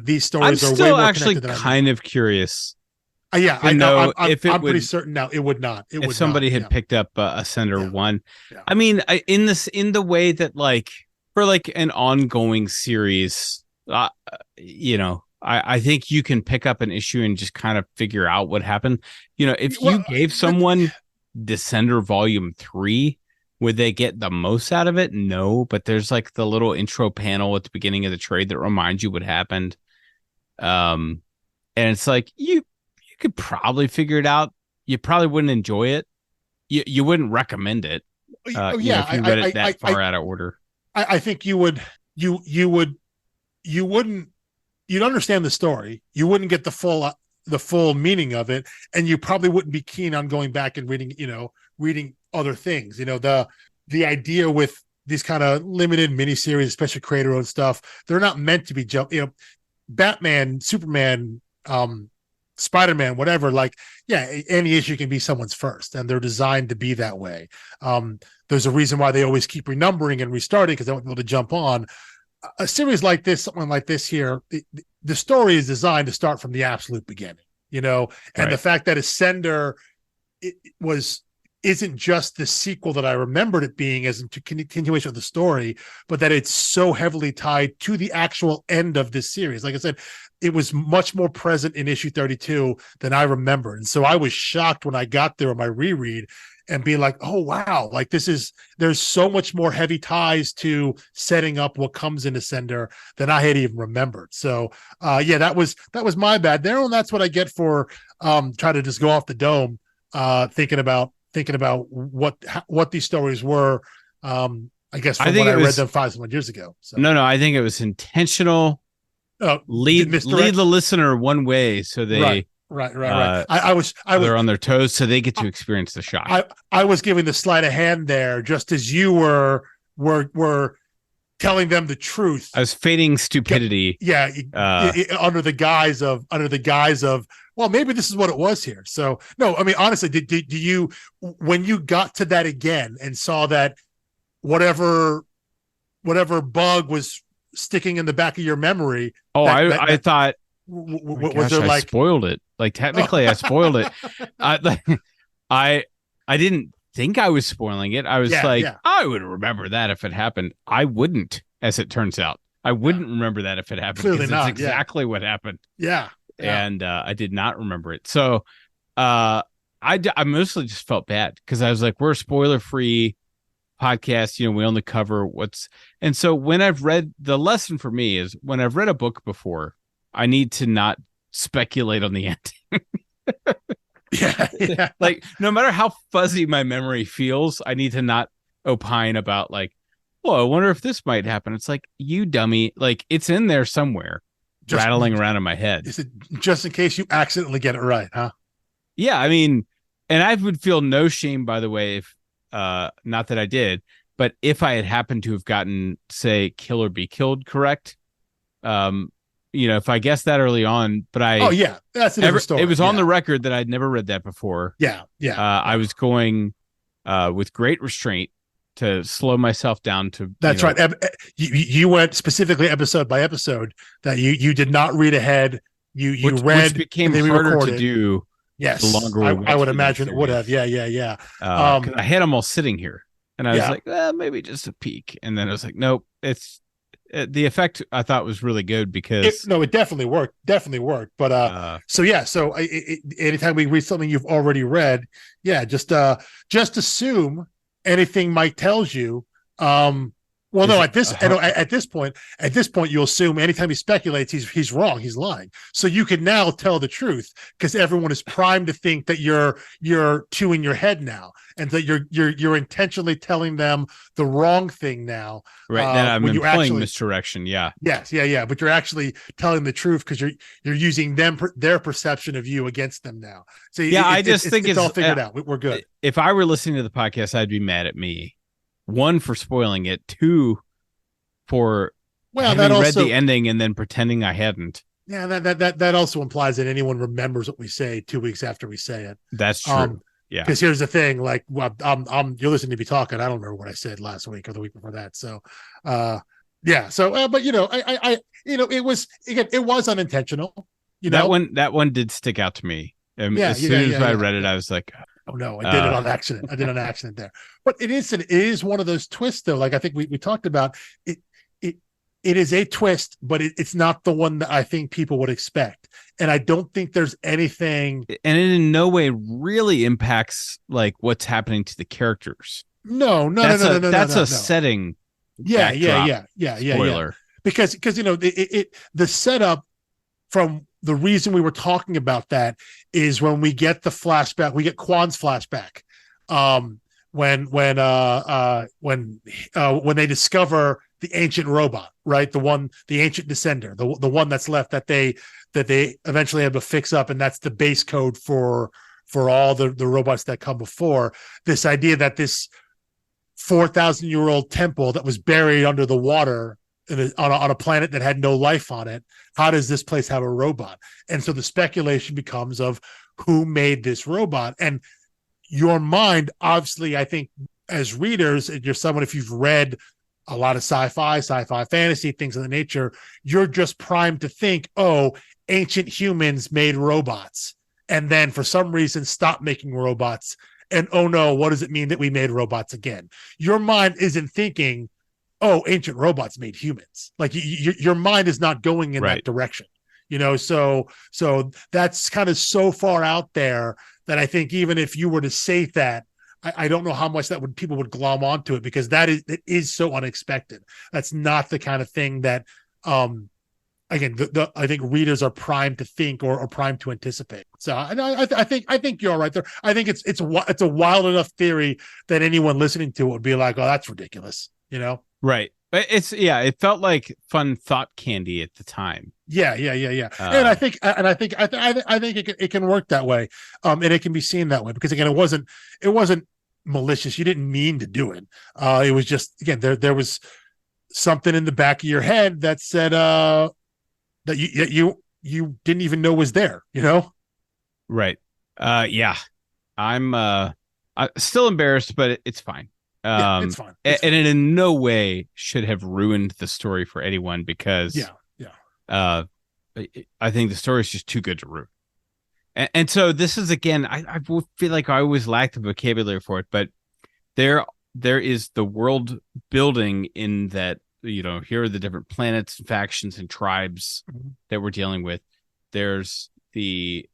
These stories are way more actually connected than kind of curious. I know. I'm pretty certain now it would not. If somebody had picked up Ascender 1, yeah. I mean, in the way that like for like an ongoing series, I think you can pick up an issue and just kind of figure out what happened. If you gave someone Descender Volume 3, would they get the most out of it? No, but there's like the little intro panel at the beginning of the trade that reminds you what happened. And it's like you could probably figure it out. You probably wouldn't enjoy it. You wouldn't recommend it. If you read it that far out of order. I think you would. You wouldn't. You'd understand the story. You wouldn't get the full meaning of it, and you probably wouldn't be keen on going back and reading other things. The idea with these kind of limited miniseries, especially creator-owned stuff, they're not meant to be Batman, Superman, Spider-Man, whatever. Like, any issue can be someone's first, and they're designed to be that way. There's a reason why they always keep renumbering and restarting, because they want people to jump on. A series like this, something like this here, the story is designed to start from the absolute beginning, and right. The fact that Ascender isn't just the sequel that I remembered it being as a continuation of the story, but that it's so heavily tied to the actual end of this series. Like I said, it was much more present in issue 32 than I remember. And so I was shocked when I got there on my reread and being like, oh, wow, like there's so much more heavy ties to setting up what comes in Ascender than I had even remembered. So that was my bad there. And that's what I get for trying to just go off the dome, thinking about what these stories were. I guess from when I read them 5 years ago. So. No, I think it was intentional. Lead the listener one way so they right. I was they're on their toes so they get to experience the shock. I was giving the sleight of hand there, just as you were telling them the truth. I was feigning stupidity. Under the guise of well, maybe this is what it was here. So no, I mean, honestly, did you, when you got to that again and saw that whatever bug was sticking in the back of your memory? I thought, was there I spoiled it. Like technically, I spoiled it. I didn't think I was spoiling it. I was I would remember that if it happened. I wouldn't, as it turns out. I wouldn't remember that if it happened. Clearly not. It's exactly what happened. Yeah. And I did not remember it. So I mostly just felt bad because I was like, we're a spoiler-free podcast. We only cover what's. And so when I've read, the lesson for me is when I've read a book before, I need to not speculate on the ending. Yeah. Like, no matter how fuzzy my memory feels, I need to not opine about like, well, I wonder if this might happen. It's like, you dummy. Like, it's in there somewhere. Rattling around in my head. Is it just in case you accidentally get it right, huh? Yeah, I mean, and I would feel no shame, by the way, if not that I did, but if I had happened to have gotten, say, kill or be killed correct, if I guessed that early on, but that's a different story. It was on the record that I'd never read that before. I was going with great restraint to slow myself down to. That's right. You went specifically episode by episode that you did not read ahead. You read, which became harder to do. Yes, the longer I would imagine it would have. Yeah. I had them all sitting here, and I was like, maybe just a peek, and then I was like, nope. It's the effect I thought was really good because it definitely worked. But so anytime we read something you've already read, just assume anything Mike tells you, well, no, at this point, you'll assume anytime he speculates, he's wrong, he's lying. So you can now tell the truth because everyone is primed to think that you're two in your head now, and that you're intentionally telling them the wrong thing now. Right, that I'm employing misdirection. Yeah. Yes, yeah. But you're actually telling the truth because you're using their perception of you against them now. So yeah, I just think it's all figured out. We're good. If I were listening to the podcast, I'd be mad at me. One, for spoiling it. Two, for having read the ending and then pretending I hadn't. Yeah, that also implies that anyone remembers what we say 2 weeks after we say it. That's true. Yeah. Because here's the thing, like, well, you're listening to me talking. I don't remember what I said last week or the week before that. So, yeah. So, but I it was unintentional. That one did stick out to me. As soon as I read it, I was like, oh no, I did it on accident. I did an accident there. But it is one of those twists, though. Like I think we talked about it. It is a twist, but it's not the one that I think people would expect. And I don't think there's anything. And it in no way really impacts like what's happening to the characters. No. That's a setting. Yeah. Spoiler. Because the setup from the reason we were talking about that is when we get the flashback, we get Kwan's flashback. When they discover the ancient robot, right? The ancient descender, the one that's left that they eventually have to fix up, and that's the base code for all the robots that come before. This idea that this 4,000-year-old temple that was buried under the water on a planet that had no life on it, how does this place have a robot? And so the speculation becomes of who made this robot. And your mind, obviously, I think as readers, you're someone, if you've read a lot of sci-fi fantasy, things of the nature, you're just primed to think, oh, ancient humans made robots and then for some reason stopped making robots. And oh no, what does it mean that we made robots again? Your mind isn't thinking, oh, ancient robots made humans. Like your mind is not going in that direction, so that's kind of so far out there that I think even if you were to say that, I don't know how much people would glom onto it, because it is so unexpected. That's not the kind of thing that, again, I think readers are primed to think or primed to anticipate. So I think you're all right there. I think it's a wild enough theory that anyone listening to it would be like, oh, that's ridiculous, Right. It felt like fun thought candy at the time. Yeah. And I think it can work that way. And it can be seen that way because, again, it wasn't malicious. You didn't mean to do it. It was just, again, there was something in the back of your head that said that you didn't even know was there, Right. Yeah. I'm still embarrassed, but it's fine. It's fine. And it in no way should have ruined the story for anyone, because I think the story is just too good to ruin. And so this is, again, I feel like I always lack the vocabulary for it, but there is the world building in that, here are the different planets, factions, and tribes that we're dealing with. There's the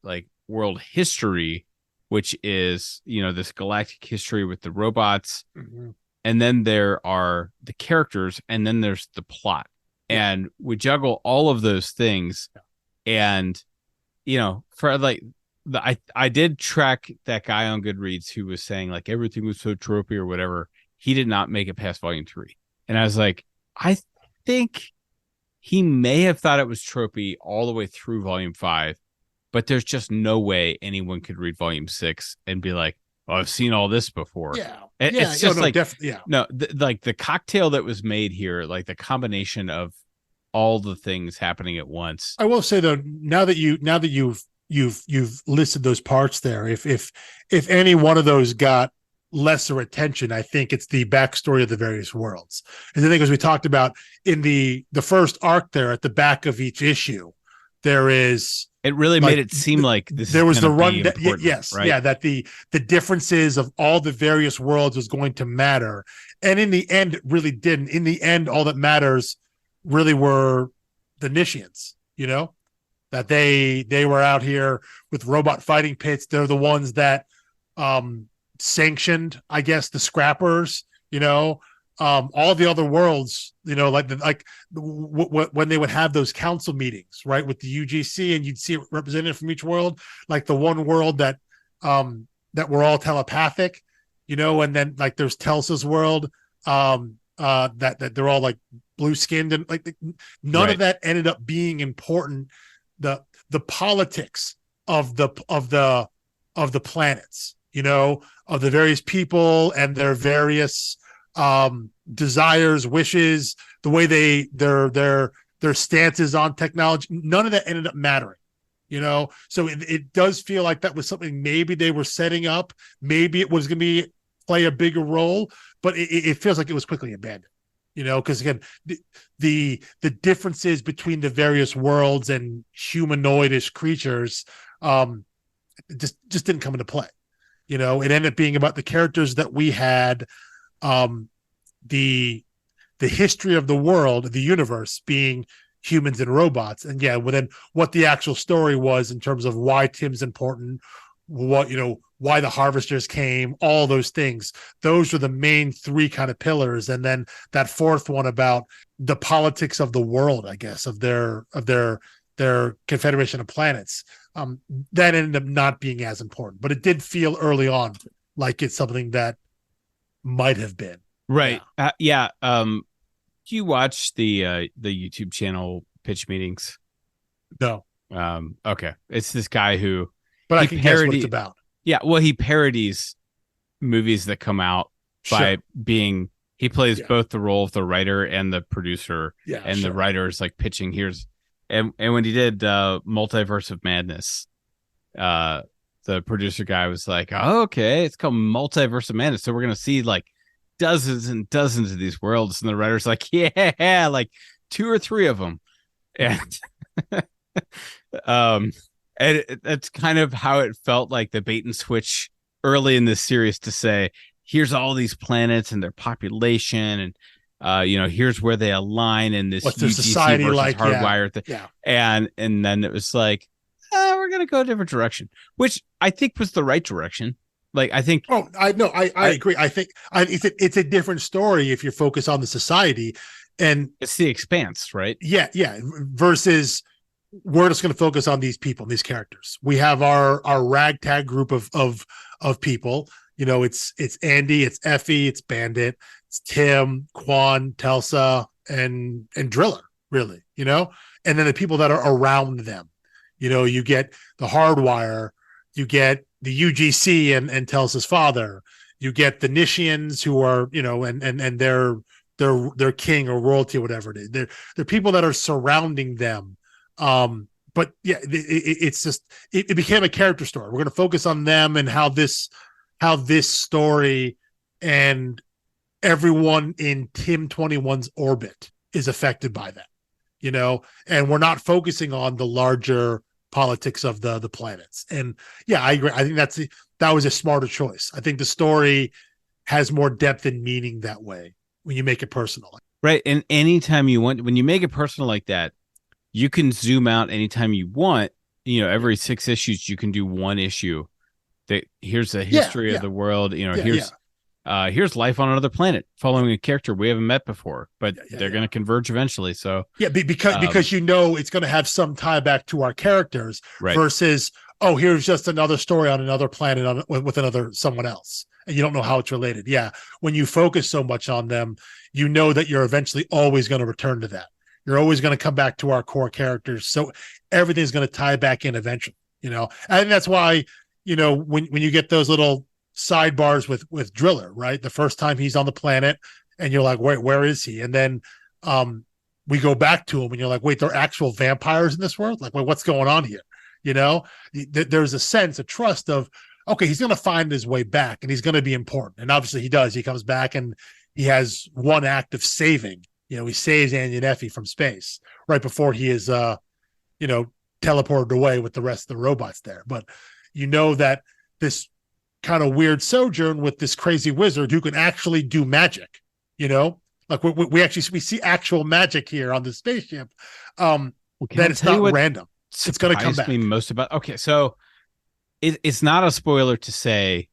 world history, which is, this galactic history with the robots. Mm-hmm. And then there are the characters, and then there's the plot. Yeah. And we juggle all of those things. Yeah. And, for I did track that guy on Goodreads who was saying everything was so tropey or whatever. He did not make it past volume 3. And I was like, I think he may have thought it was tropey all the way through volume 5. But there's just no way anyone could read volume 6 and be like, oh, I've seen all this before. Yeah. It's just the cocktail that was made here, the combination of all the things happening at once. I will say, though, now that you've listed those parts there, if any one of those got lesser attention, I think it's the backstory of the various worlds. And I think, as we talked about in the first arc there at the back of each issue, there is. It really made it seem like there was the run. Yes. Right? Yeah. That the differences of all the various worlds was going to matter. And in the end, it really didn't. In the end, all that matters really were the Nishians, that they were out here with robot fighting pits. They're the ones that sanctioned, I guess, the scrappers, all the other worlds, when they would have those council meetings, right, with the UGC, and you'd see it represented from each world, like the one world that were all telepathic, and then like there's Telsa's world, that they're all like blue skinned, and like none Right. of that ended up being important. The politics of the planets, of the various people and their various desires, wishes, the way their stances on technology, none of that ended up mattering. So it does feel like that was something maybe they were setting up, maybe it was going to play a bigger role, but it feels like it was quickly abandoned, because again, the differences between the various worlds and humanoidish creatures just didn't come into play. It ended up being about the characters that we had, the history of the world, the universe being humans and robots, and then what the actual story was in terms of why Tim's important, why the harvesters came, all those things. Those were the main three kind of pillars, and then that fourth one about the politics of the world, I guess, of their confederation of planets. That ended up not being as important, but it did feel early on like it's something that might have been. Right. Do you watch the YouTube channel Pitch Meetings? No. Okay. It's this guy who, but I can guess what it's about. Yeah. Well, he parodies movies that come out by being, he plays both the role of the writer and the producer. Yeah. And the writer is like pitching and when he did Multiverse of Madness, the producer guy was like, oh, okay, it's called Multiverse of Madness. So we're going to see like dozens and dozens of these worlds. And the writer's like, yeah, like 2 or 3 of them. And, and that's kind of how it felt like the bait and switch early in this series to say, here's all these planets and their population. And, here's where they align in this what's their UGC society versus like, hardwired thing. Yeah. And then it was like, we're going to go a different direction, which I think was the right direction. Like, I think. Oh, I agree. I think it's a different story if you focus on the society, and it's the Expanse, right? Yeah. Versus, we're just going to focus on these people, these characters. We have our ragtag group of people. It's Andy, it's Effie, it's Bandit, it's Tim, Quan, Telsa, and Driller, really. And then the people that are around them. You get the Hardwire, you get the UGC and Telsa's father, you get the Nishians who are, and their king or royalty or whatever it is. They're people that are surrounding them. But yeah, it's just it became a character story. We're going to focus on them and how this story and everyone in Tim 21's orbit is affected by that, and we're not focusing on the larger politics of the planets. And yeah, I agree. I think that was a smarter choice. I think the story has more depth and meaning that way when you make it personal. Right. And anytime you want, when you make it personal like that, you can zoom out anytime you want. Every 6 issues, you can do one issue that here's the history of the world. Here's life on another planet following a character we haven't met before, but they're going to converge eventually. So because it's going to have some tie back to our characters, right, versus, oh, here's just another story on another planet with another someone else, and you don't know how it's related. Yeah, when you focus so much on them, that you're eventually always going to return to that. You're always going to come back to our core characters, so everything's going to tie back in eventually. I think that's why when you get those little sidebars with Driller, right? The first time he's on the planet and you're like, wait, where is he? And then we go back to him and you're like, wait, there are actual vampires in this world? Like, wait, what's going on here? There's a sense of trust of, okay, he's going to find his way back and he's going to be important. And obviously he does. He comes back and he has one act of saving. He saves Andy and Effie from space right before he is, teleported away with the rest of the robots there. But that this kind of weird sojourn with this crazy wizard who can actually do magic, like we see actual magic here on the spaceship. That it's not random. It's going to come back. Me most about, okay, so it's not a spoiler to say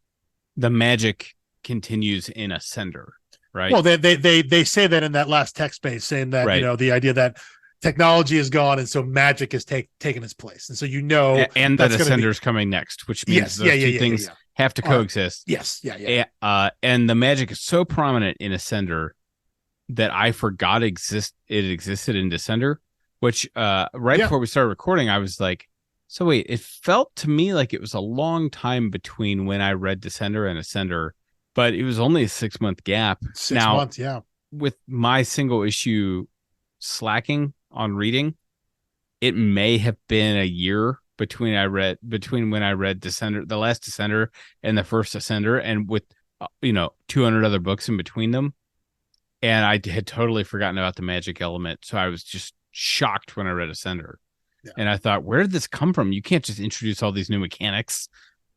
the magic continues in Ascender, right? Well, they say that in that last text base, saying that Right. the idea that technology is gone and so magic is taken its place, and so And that that's going to be Ascender's coming next, which means yes, yeah, those yeah, two yeah, yeah, things yeah. have to All right. coexist. Yes, yeah, yeah. And the magic is so prominent in Ascender that I forgot it existed in Descender, which right Yeah. before we started recording, I was like, so wait, it felt to me like it was a long time between when I read Descender and Ascender, but it was only a 6-month gap. 6 months, yeah. With my single issue slacking on reading, it may have been a year between when I read Descender, the last Descender, and the first Ascender, and with 200 other books in between them. And I had totally forgotten about the magic element, so I was just shocked when I read Ascender. Yeah. And I thought, where did this come from? You can't just introduce all these new mechanics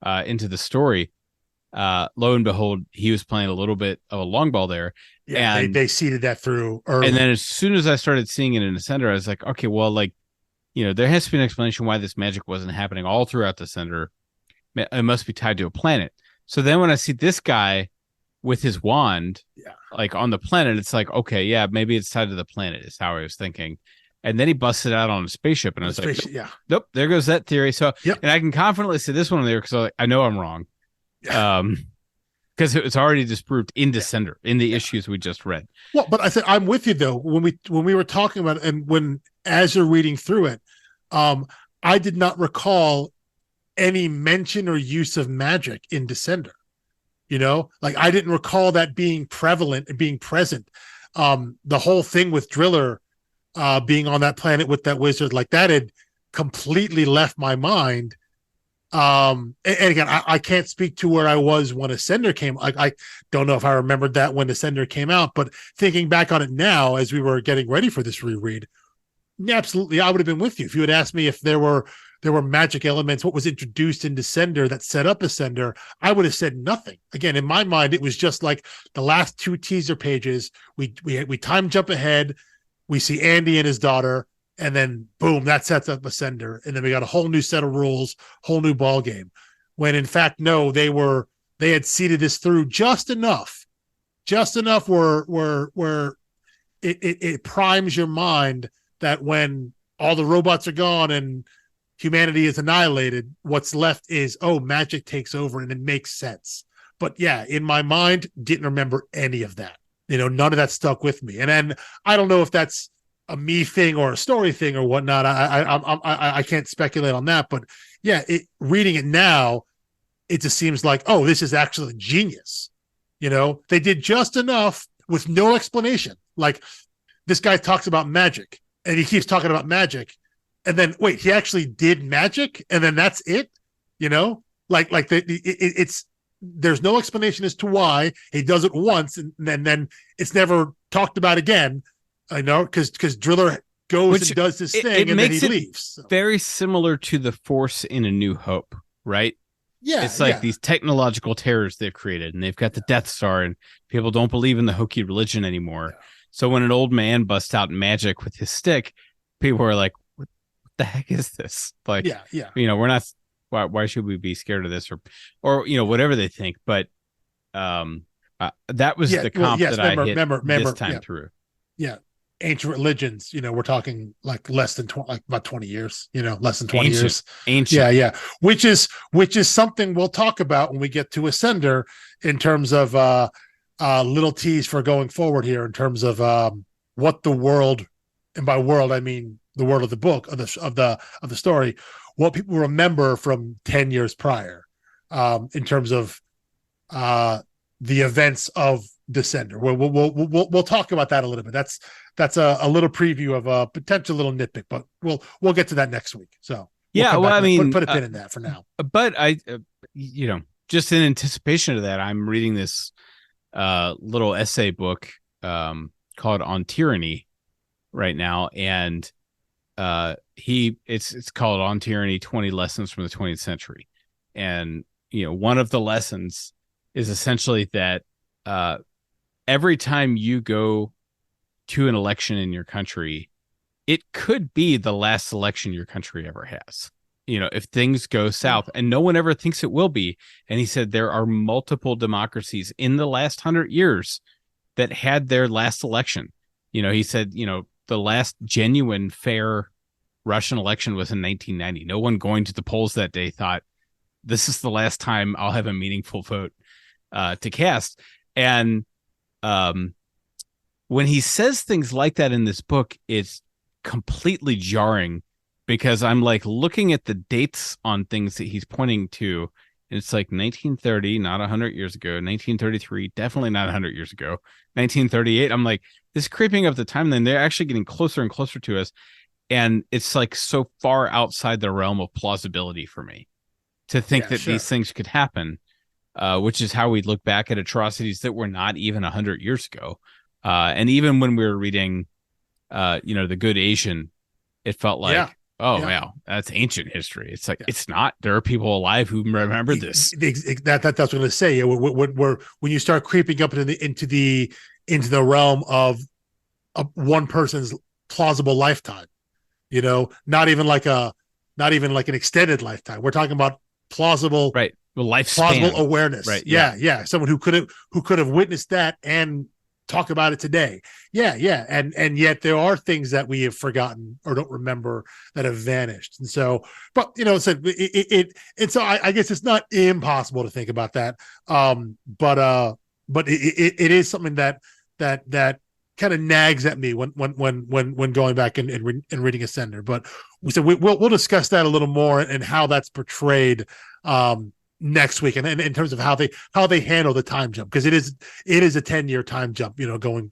into the story. Lo and behold, he was playing a little bit of a long ball there. Yeah, and they seeded that through early. And then as soon as I started seeing it in Ascender, I was like, okay, well, there has to be an explanation why this magic wasn't happening all throughout the Ascender. It must be tied to a planet. So then when I see this guy with his wand, on the planet, it's like, okay, yeah, maybe it's tied to the planet is how I was thinking. And then he busted out on a spaceship, and I was like, nope, there goes that theory. So, and I can confidently say this one there because I know I'm wrong. Because it's already disproved in Descender in the issues we just read. Well, but I think I'm with you though. When we were talking about it, and as you're reading through it, I did not recall any mention or use of magic in Descender. I didn't recall that being prevalent and being present. The whole thing with Driller being on that planet with that wizard, like that had completely left my mind. And again, I can't speak to where I was when Ascender came. I don't know if I remembered that when Ascender came out, but thinking back on it now, as we were getting ready for this reread, yeah, absolutely, I would have been with you if you had asked me if there were magic elements, what was introduced in Descender that set up Ascender. I would have said nothing. Again, in my mind, it was just like the last 2 teaser pages. We time jump ahead. We see Andy and his daughter. And then, boom, that sets up Ascender. And then we got a whole new set of rules, whole new ball game. When in fact, no, they had seeded this through just enough where it primes your mind that when all the robots are gone and humanity is annihilated, what's left is, magic takes over, and it makes sense. But yeah, in my mind, didn't remember any of that. None of that stuck with me. And then I don't know if that's a me thing or a story thing or whatnot. I can't speculate on that, but yeah, reading it now, it just seems like, this is actually genius. They did just enough with no explanation. Like, this guy talks about magic and he keeps talking about magic, and then wait, he actually did magic, and then that's it. It's there's no explanation as to why he does it once, and then it's never talked about again. I know, because Driller goes and does this thing, and then he leaves. So. Very similar to the Force in A New Hope, right? Yeah, it's like these technological terrors they've created, and they've got the Death Star, and people don't believe in the hokey religion anymore. Yeah. So when an old man busts out magic with his stick, people are like, "What the heck is this?" Like, we're not. Why should we be scared of this, or whatever they think? But that was the comp that I hit this time through. Yeah. Ancient religions, we're talking like less than about 20 years, less than 20 years. Ancient. Yeah. Which is something we'll talk about when we get to Ascender in terms of little tease for going forward here in terms of what the world, and by world I mean the world of the book of the story, what people remember from 10 years prior, in terms of the events of Descender. We'll talk about that a little bit. That's a little preview of a potential little nitpick, but we'll get to that next week. So put a pin in that for now. But I, just in anticipation of that, I'm reading this little essay book called On Tyranny right now, and it's called On Tyranny: 20 Lessons from the 20th Century, and one of the lessons is essentially that every time you go to an election in your country, it could be the last election your country ever has. if things go south, and no one ever thinks it will be. And he said there are multiple democracies in the last 100 years that had their last election. He said, the last genuine fair Russian election was in 1990. No one going to the polls that day thought this is the last time I'll have a meaningful vote to cast. And when he says things like that in this book, it's completely jarring, because I'm like looking at the dates on things that he's pointing to. And it's like 1930, not 100 years ago. 1933, definitely not 100 years ago. 1938. I'm like, this is creeping up the timeline. They're actually getting closer and closer to us. And it's like so far outside the realm of plausibility for me to think that these things could happen, which is how we look back at atrocities that were not even 100 years ago. And even when we were reading, The Good Asian, it felt like, wow, that's ancient history. It's like, it's not. There are people alive who remember this. That's what I'm going to say. When you start creeping up into the realm of one person's plausible lifetime, not even like an extended lifetime. We're talking about plausible, right? Lifespan. Plausible awareness, right? Yeah. Someone who could have witnessed that and talk about it today. Yeah. And yet there are things that we have forgotten or don't remember that have vanished. And so, but so I guess it's not impossible to think about that. But it is something that kind of nags at me when going back and reading Ascender. But we'll discuss that a little more and how that's portrayed next week, and in terms of how they handle the time jump, because it is a 10-year time jump, going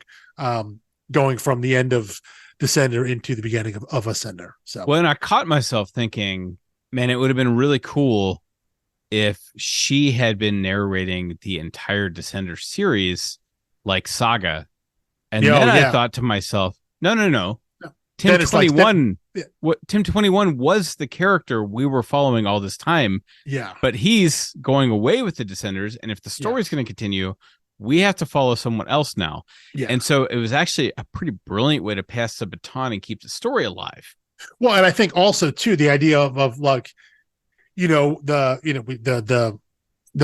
from the end of Descender into the beginning of Ascender. So and I caught myself thinking, man, it would have been really cool if she had been narrating the entire Descender series like Saga. And then I thought to myself, no. Tim 21, Tim 21 was the character we were following all this time. Yeah. But he's going away with the Descenders. And if the story is going to continue, we have to follow someone else now. Yeah. And so it was actually a pretty brilliant way to pass the baton and keep the story alive. Well, and I think also too, the idea of like, the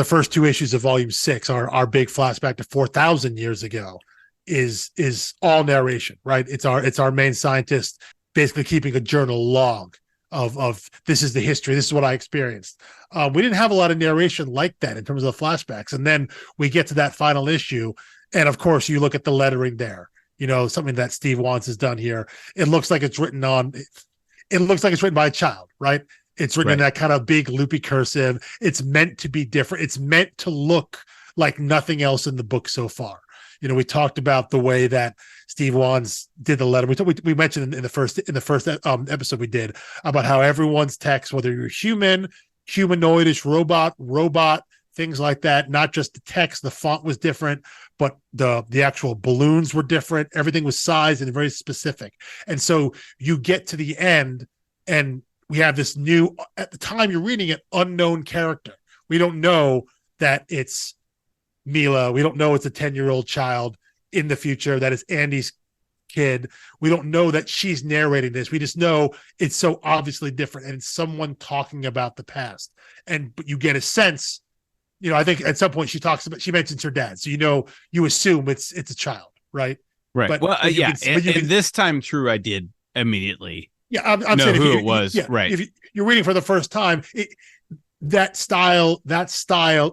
first two issues of Volume 6 are our big flashback to 4,000 years ago. Is all narration, right? It's our main scientist basically keeping a journal log of this is the history, this is what I experienced. We didn't have a lot of narration like that in terms of the flashbacks, and then we get to that final issue, and of course you look at the lettering there, something that Steve Wands has done here. It looks like it's written by a child, right? It's written in that kind of big loopy cursive. It's meant to be different. It's meant to look like nothing else in the book so far. We talked about the way that Steve Wands did the letter. We mentioned in the first episode we did about how everyone's text, whether you're human, humanoidish, robot, things like that, not just the text, the font was different, but the actual balloons were different. Everything was sized and very specific. And so you get to the end, and we have this new, at the time you're reading it, unknown character. We don't know that it's Mila. We don't know it's a 10-year-old child in the future that is Andy's kid. We don't know that she's narrating this. We just know it's so obviously different, and it's someone talking about the past. But you get a sense, I think at some point she mentions her dad. So you assume it's a child, right? Right. But this time through I did immediately. Yeah, I'm know saying who it was. Yeah, right. If you're reading for the first time, that style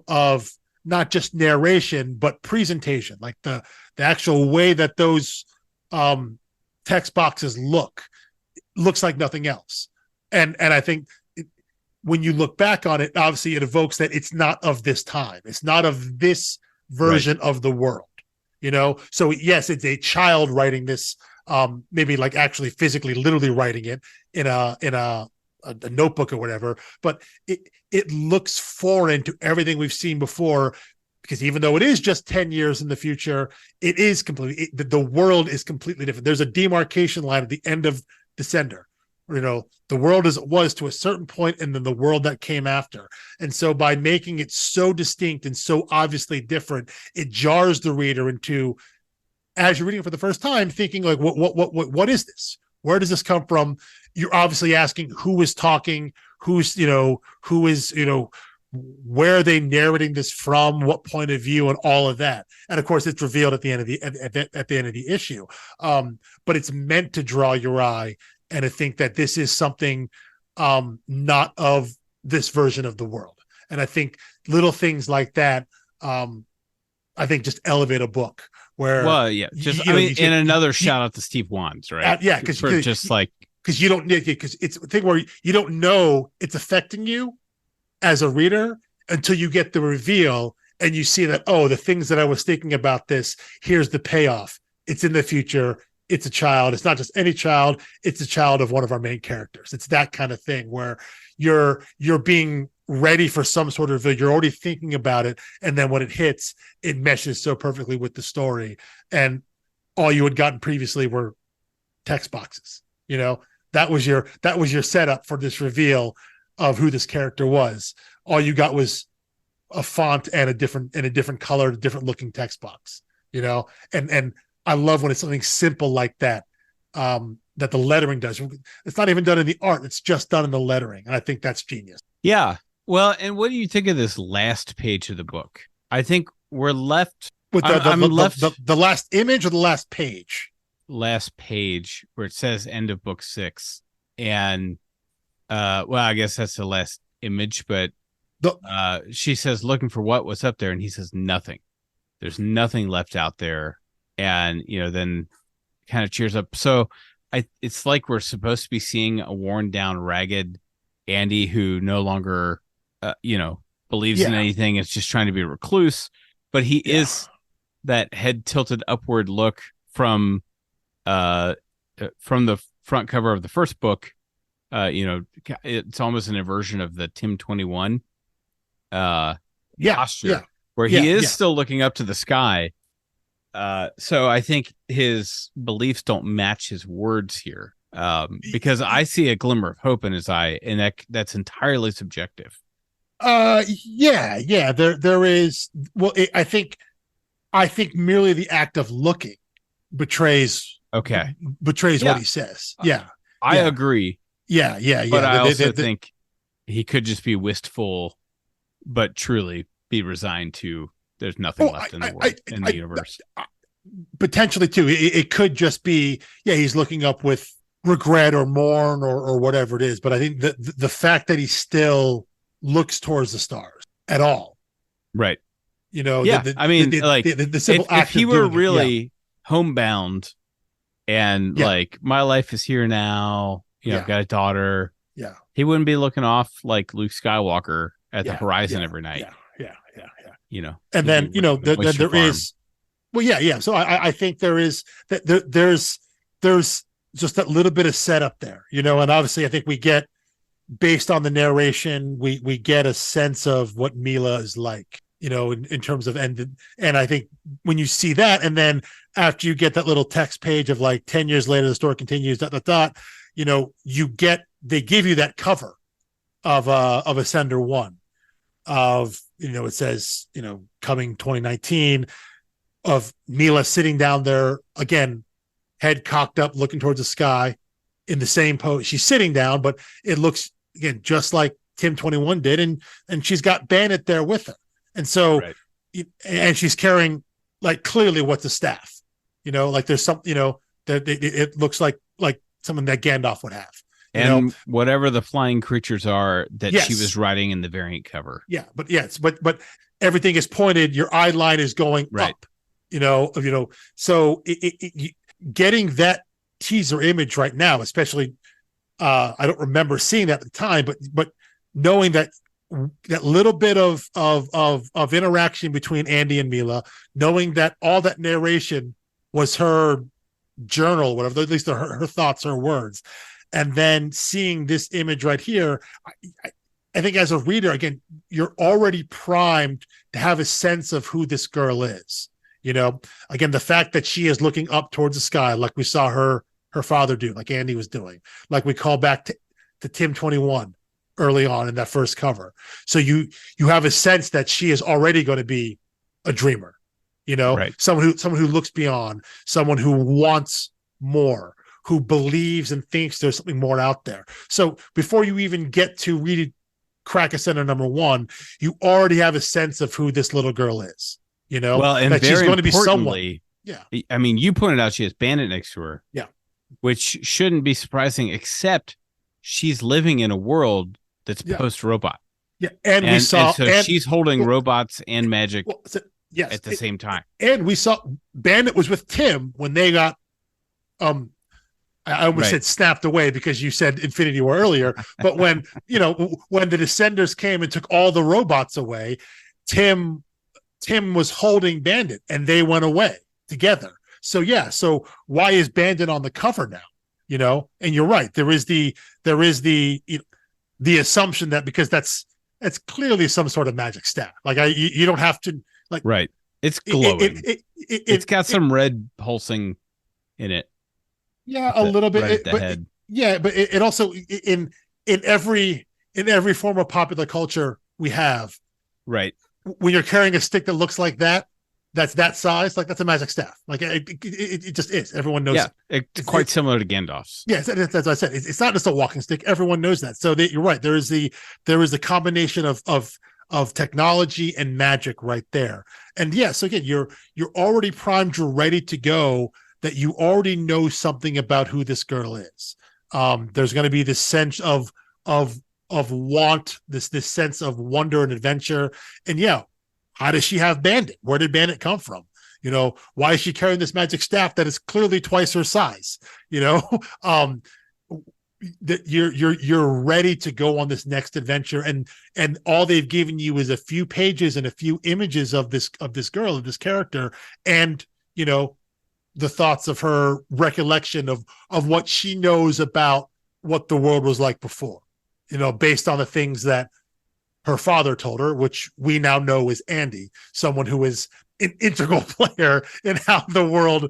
of not just narration, but presentation, like the actual way that those text boxes looks like nothing else. And I think when you look back on it, obviously it evokes that it's not of this time. It's not of this version of the world, So yes, it's a child writing this, maybe like actually physically, literally writing it in a notebook or whatever, but it looks foreign to everything we've seen before, because even though it is just 10 years in the future, it is the world is completely different. There's a demarcation line at the end of Descender. The world as it was to a certain point, and then the world that came after. And so by making it so distinct and so obviously different, it jars the reader into, as you're reading it for the first time, thinking like, what is this? Where does this come from? you're obviously asking who is talking, who's, who is, where are they narrating this from, what point of view, and all of that. And of course, it's revealed at the end of the at the end of the issue. But it's meant to draw your eye and to think that this is something not of this version of the world. And I think little things like that, I think, just elevate a book. Where, well, yeah, just and another shout out to Steve Wands, right? Yeah, because you don't need, because it's a thing where you don't know it's affecting you as a reader until you get the reveal and you see that, oh, the things that I was thinking about this, here's the payoff. It's in the future. It's a child. It's not just any child. It's a child of one of our main characters. It's that kind of thing where you're being ready for some sort of reveal. You're already thinking about it. And then when it hits, it meshes so perfectly with the story. And all you had gotten previously were text boxes. That was your setup for this reveal of who this character was. All you got was a font and a different color, different looking text box, and I love when it's something simple like that, that the lettering does. It's not even done in the art. It's just done in the lettering. And I think that's genius. Yeah. Well, and what do you think of this last page of the book? I think we're left with the last image or the last page? Last page where it says end of book 6. And well, I guess that's the last image, but she says, looking for what's up there, and he says nothing. There's nothing left out there. And then kind of cheers up. So it's like we're supposed to be seeing a worn down, ragged Andy who no longer believes in anything. It's just trying to be a recluse, but he is that head tilted upward look from the front cover of the first book. It's almost an inversion of the Tim 21 posture, where he is still looking up to the sky. So I think his beliefs don't match his words here, because I see a glimmer of hope in his eye, and that's entirely subjective. There is. Well, I think merely the act of looking betrays what he says. I agree. But I also think he could just be wistful, but truly be resigned to there's nothing left in the world, in the universe. Potentially, too. It could just be, he's looking up with regret or mourn or whatever it is. But I think the fact that he still looks towards the stars at all. Right. The simple act if he were really homebound and like, my life is here now, I've got a daughter. Yeah. He wouldn't be looking off like Luke Skywalker at the horizon every night. And then, there is, So I think there is that there's just that little bit of setup there, and obviously I think we get, based on the narration, we get a sense of what Mila is like, in terms of and I think when you see that, and then after you get that little text page of like 10 years later, the story continues, they give you that cover of Ascender 1 of, it says, coming 2019, of Mila sitting down there again, head cocked up, looking towards the sky in the same pose. She's sitting down, but it looks again just like Tim 21 did, and she's got Bandit there with her, and so and she's carrying, like, clearly what's a staff, like there's something, that it looks like something that Gandalf would have. And whatever the flying creatures are that she was riding in the variant cover. Yeah, but everything is pointed. Your eye line is going up. So getting that teaser image right now, especially, I don't remember seeing that at the time, but knowing that little bit of interaction between Andy and Mila, knowing that all that narration was her journal, whatever, at least her thoughts, her words. And then seeing this image right here, I think as a reader, again, you're already primed to have a sense of who this girl is. Again, the fact that she is looking up towards the sky, like we saw her father do, like Andy was doing, like we call back to Tim 21 early on in that first cover. So you have a sense that she is already going to be a dreamer, someone who looks beyond, someone who wants more, who believes and thinks there's something more out there. So before you even get to read Crack Ascender #1, you already have a sense of who this little girl is, Well, and that she's going to be someone. Yeah. I mean, you pointed out she has Bandit next to her. Yeah. Which shouldn't be surprising, except she's living in a world that's post-robot. Yeah. And she's holding robots and magic at the same time. And we saw Bandit was with Tim when they got I almost said snapped away because you said Infinity War earlier, but when when the Descenders came and took all the robots away, Tim was holding Bandit and they went away together. So why is Bandit on the cover now? And you're right, there is the assumption that because that's clearly some sort of magic staff. Like you don't have to right. It's glowing. It's got some red pulsing in it. Yeah, a little bit. Right at the head. Yeah, but it also in every form of popular culture we have. Right. When you're carrying a stick that looks like that, that's that size, like that's a magic staff. Like it just is. Everyone knows. Yeah, it's quite similar to Gandalf's. Yes, that's what I said. It's not just a walking stick. Everyone knows that. So you're right. There is the combination of technology and magic right there. And so again, you're already primed. You're ready to go. That you already know something about who this girl is. There's going to be this sense of want, this sense of wonder and adventure. And how does she have Bandit? Where did Bandit come from? Why is she carrying this magic staff that is clearly twice her size? That you're ready to go on this next adventure, and all they've given you is a few pages and a few images of this girl, of this character, and the thoughts of her recollection of what she knows about what the world was like before, based on the things that her father told her, which we now know is Andy, someone who is an integral player in how the world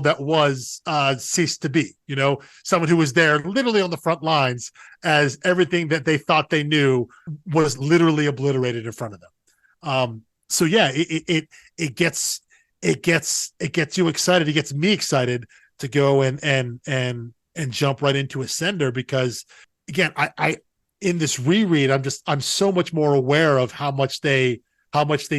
that was ceased to be, someone who was there literally on the front lines as everything that they thought they knew was literally obliterated in front of them. It gets you excited. It gets me excited to go and jump right into Ascender, because again, I in this reread, I'm so much more aware of how much they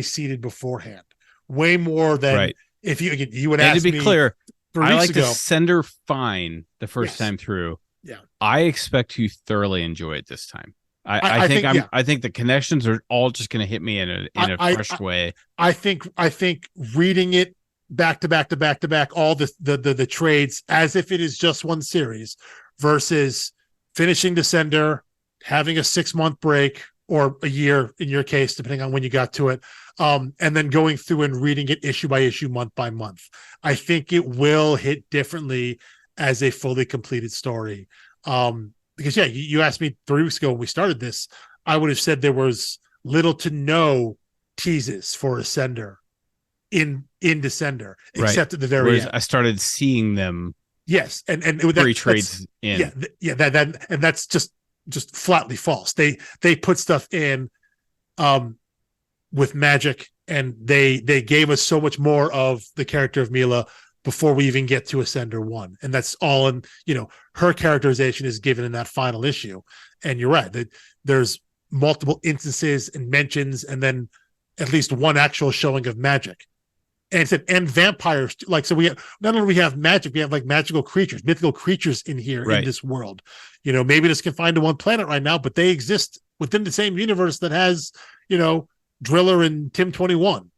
seeded beforehand, way more than if you would ask me. And to be clear, I like ago, Ascender fine the first time through. Yeah, I expect to thoroughly enjoy it this time. I think the connections are all just going to hit me in a fresh way. I think reading it back to back, all the trades as if it is just one series versus finishing Descender, having a 6-month break or a year in your case, depending on when you got to it, and then going through and reading it issue by issue, month by month. I think it will hit differently as a fully completed story. Because you asked me 3 weeks ago when we started this, I would have said there was little to no teases for Ascender in Descender, except at the very end. I started seeing them. Yes, and three trades in. And that's just flatly false. They put stuff in, with magic, and they gave us so much more of the character of Mila before we even get to Ascender 1. And that's all in, her characterization is given in that final issue. And you're right, that there's multiple instances and mentions, and then at least one actual showing of magic. And vampires, so we have, not only we have magic, we have like magical creatures, mythical creatures in here in this world. Maybe it's confined to one planet right now, but they exist within the same universe that has, Driller and Tim 21.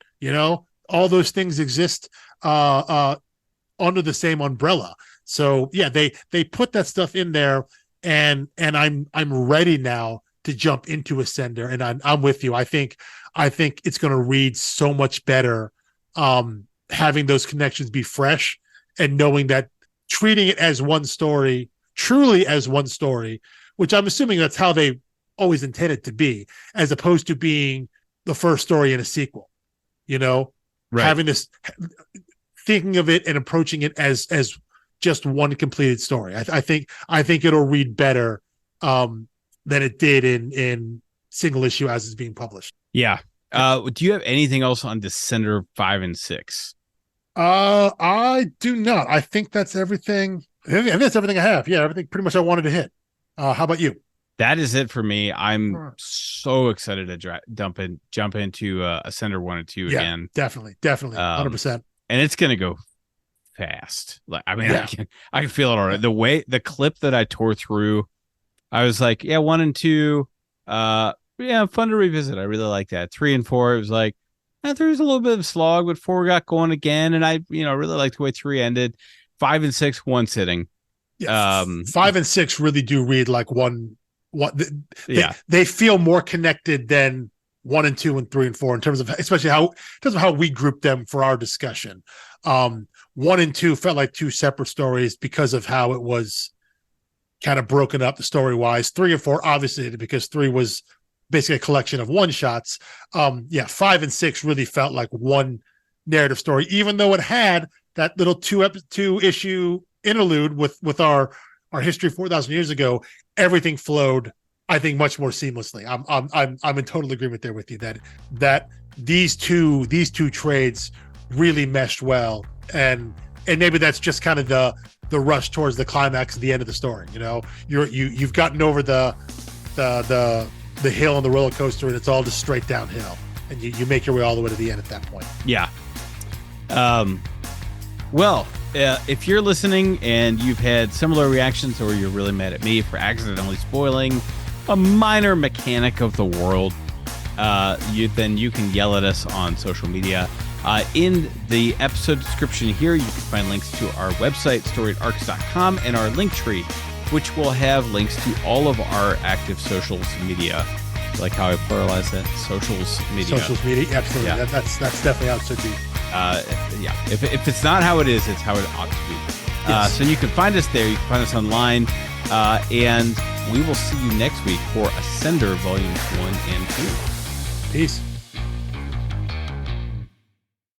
All those things exist under the same umbrella. So they put that stuff in there, and I'm ready now to jump into Ascender, and I'm with you. I think it's going to read so much better, having those connections be fresh, and knowing that treating it as one story, truly as one story, which I'm assuming that's how they always intended to be, as opposed to being the first story in a sequel. Having this, thinking of it and approaching it as just one completed story. I think it'll read better than it did in single issue as it's being published. Yeah. Do you have anything else on Descender 5 and 6? I do not. I think that's everything. I think that's everything I have. Yeah, everything pretty much I wanted to hit. How about you? That is it for me. I'm so excited to jump into Ascender 1 and 2 again. Definitely, 100%. And it's gonna go fast. Like, I mean, I can feel it already. The clip that I tore through, I was like, yeah, 1 and 2, fun to revisit. I really like that. 3 and 4, it was like, 3 was a little bit of a slog, but 4 got going again, and I, really liked the way 3 ended. 5 and 6, one sitting. Yeah, 5 and 6 really do read like one. They feel more connected than 1 and 2 and 3 and 4 in terms of, especially how we group them for our discussion. 1 and 2 felt like two separate stories because of how it was kind of broken up the story wise. 3 and 4 obviously because 3 was basically a collection of one shots. 5 and 6 really felt like one narrative story, even though it had that little two issue interlude with our history 4,000 years ago. Everything flowed, I think, much more seamlessly. I'm in total agreement there with you that these two trades really meshed well, and maybe that's just kind of the rush towards the climax at the end of the story. You've gotten over the hill on the roller coaster, and it's all just straight downhill, and you make your way all the way to the end at that point. Yeah. Well, if you're listening and you've had similar reactions, or you're really mad at me for accidentally spoiling a minor mechanic of the world, then you can yell at us on social media. In the episode description here, you can find links to our website, storiedarcs.com, and our link tree, which will have links to all of our active socials media. Like how I pluralize that? Socials media. Socials media, absolutely. Yeah. That's definitely how it should be. If it's not how it is, it's how it ought to be. Yes. So you can find us there. You can find us online. And we will see you next week for Ascender Volumes 1 and 2. Peace.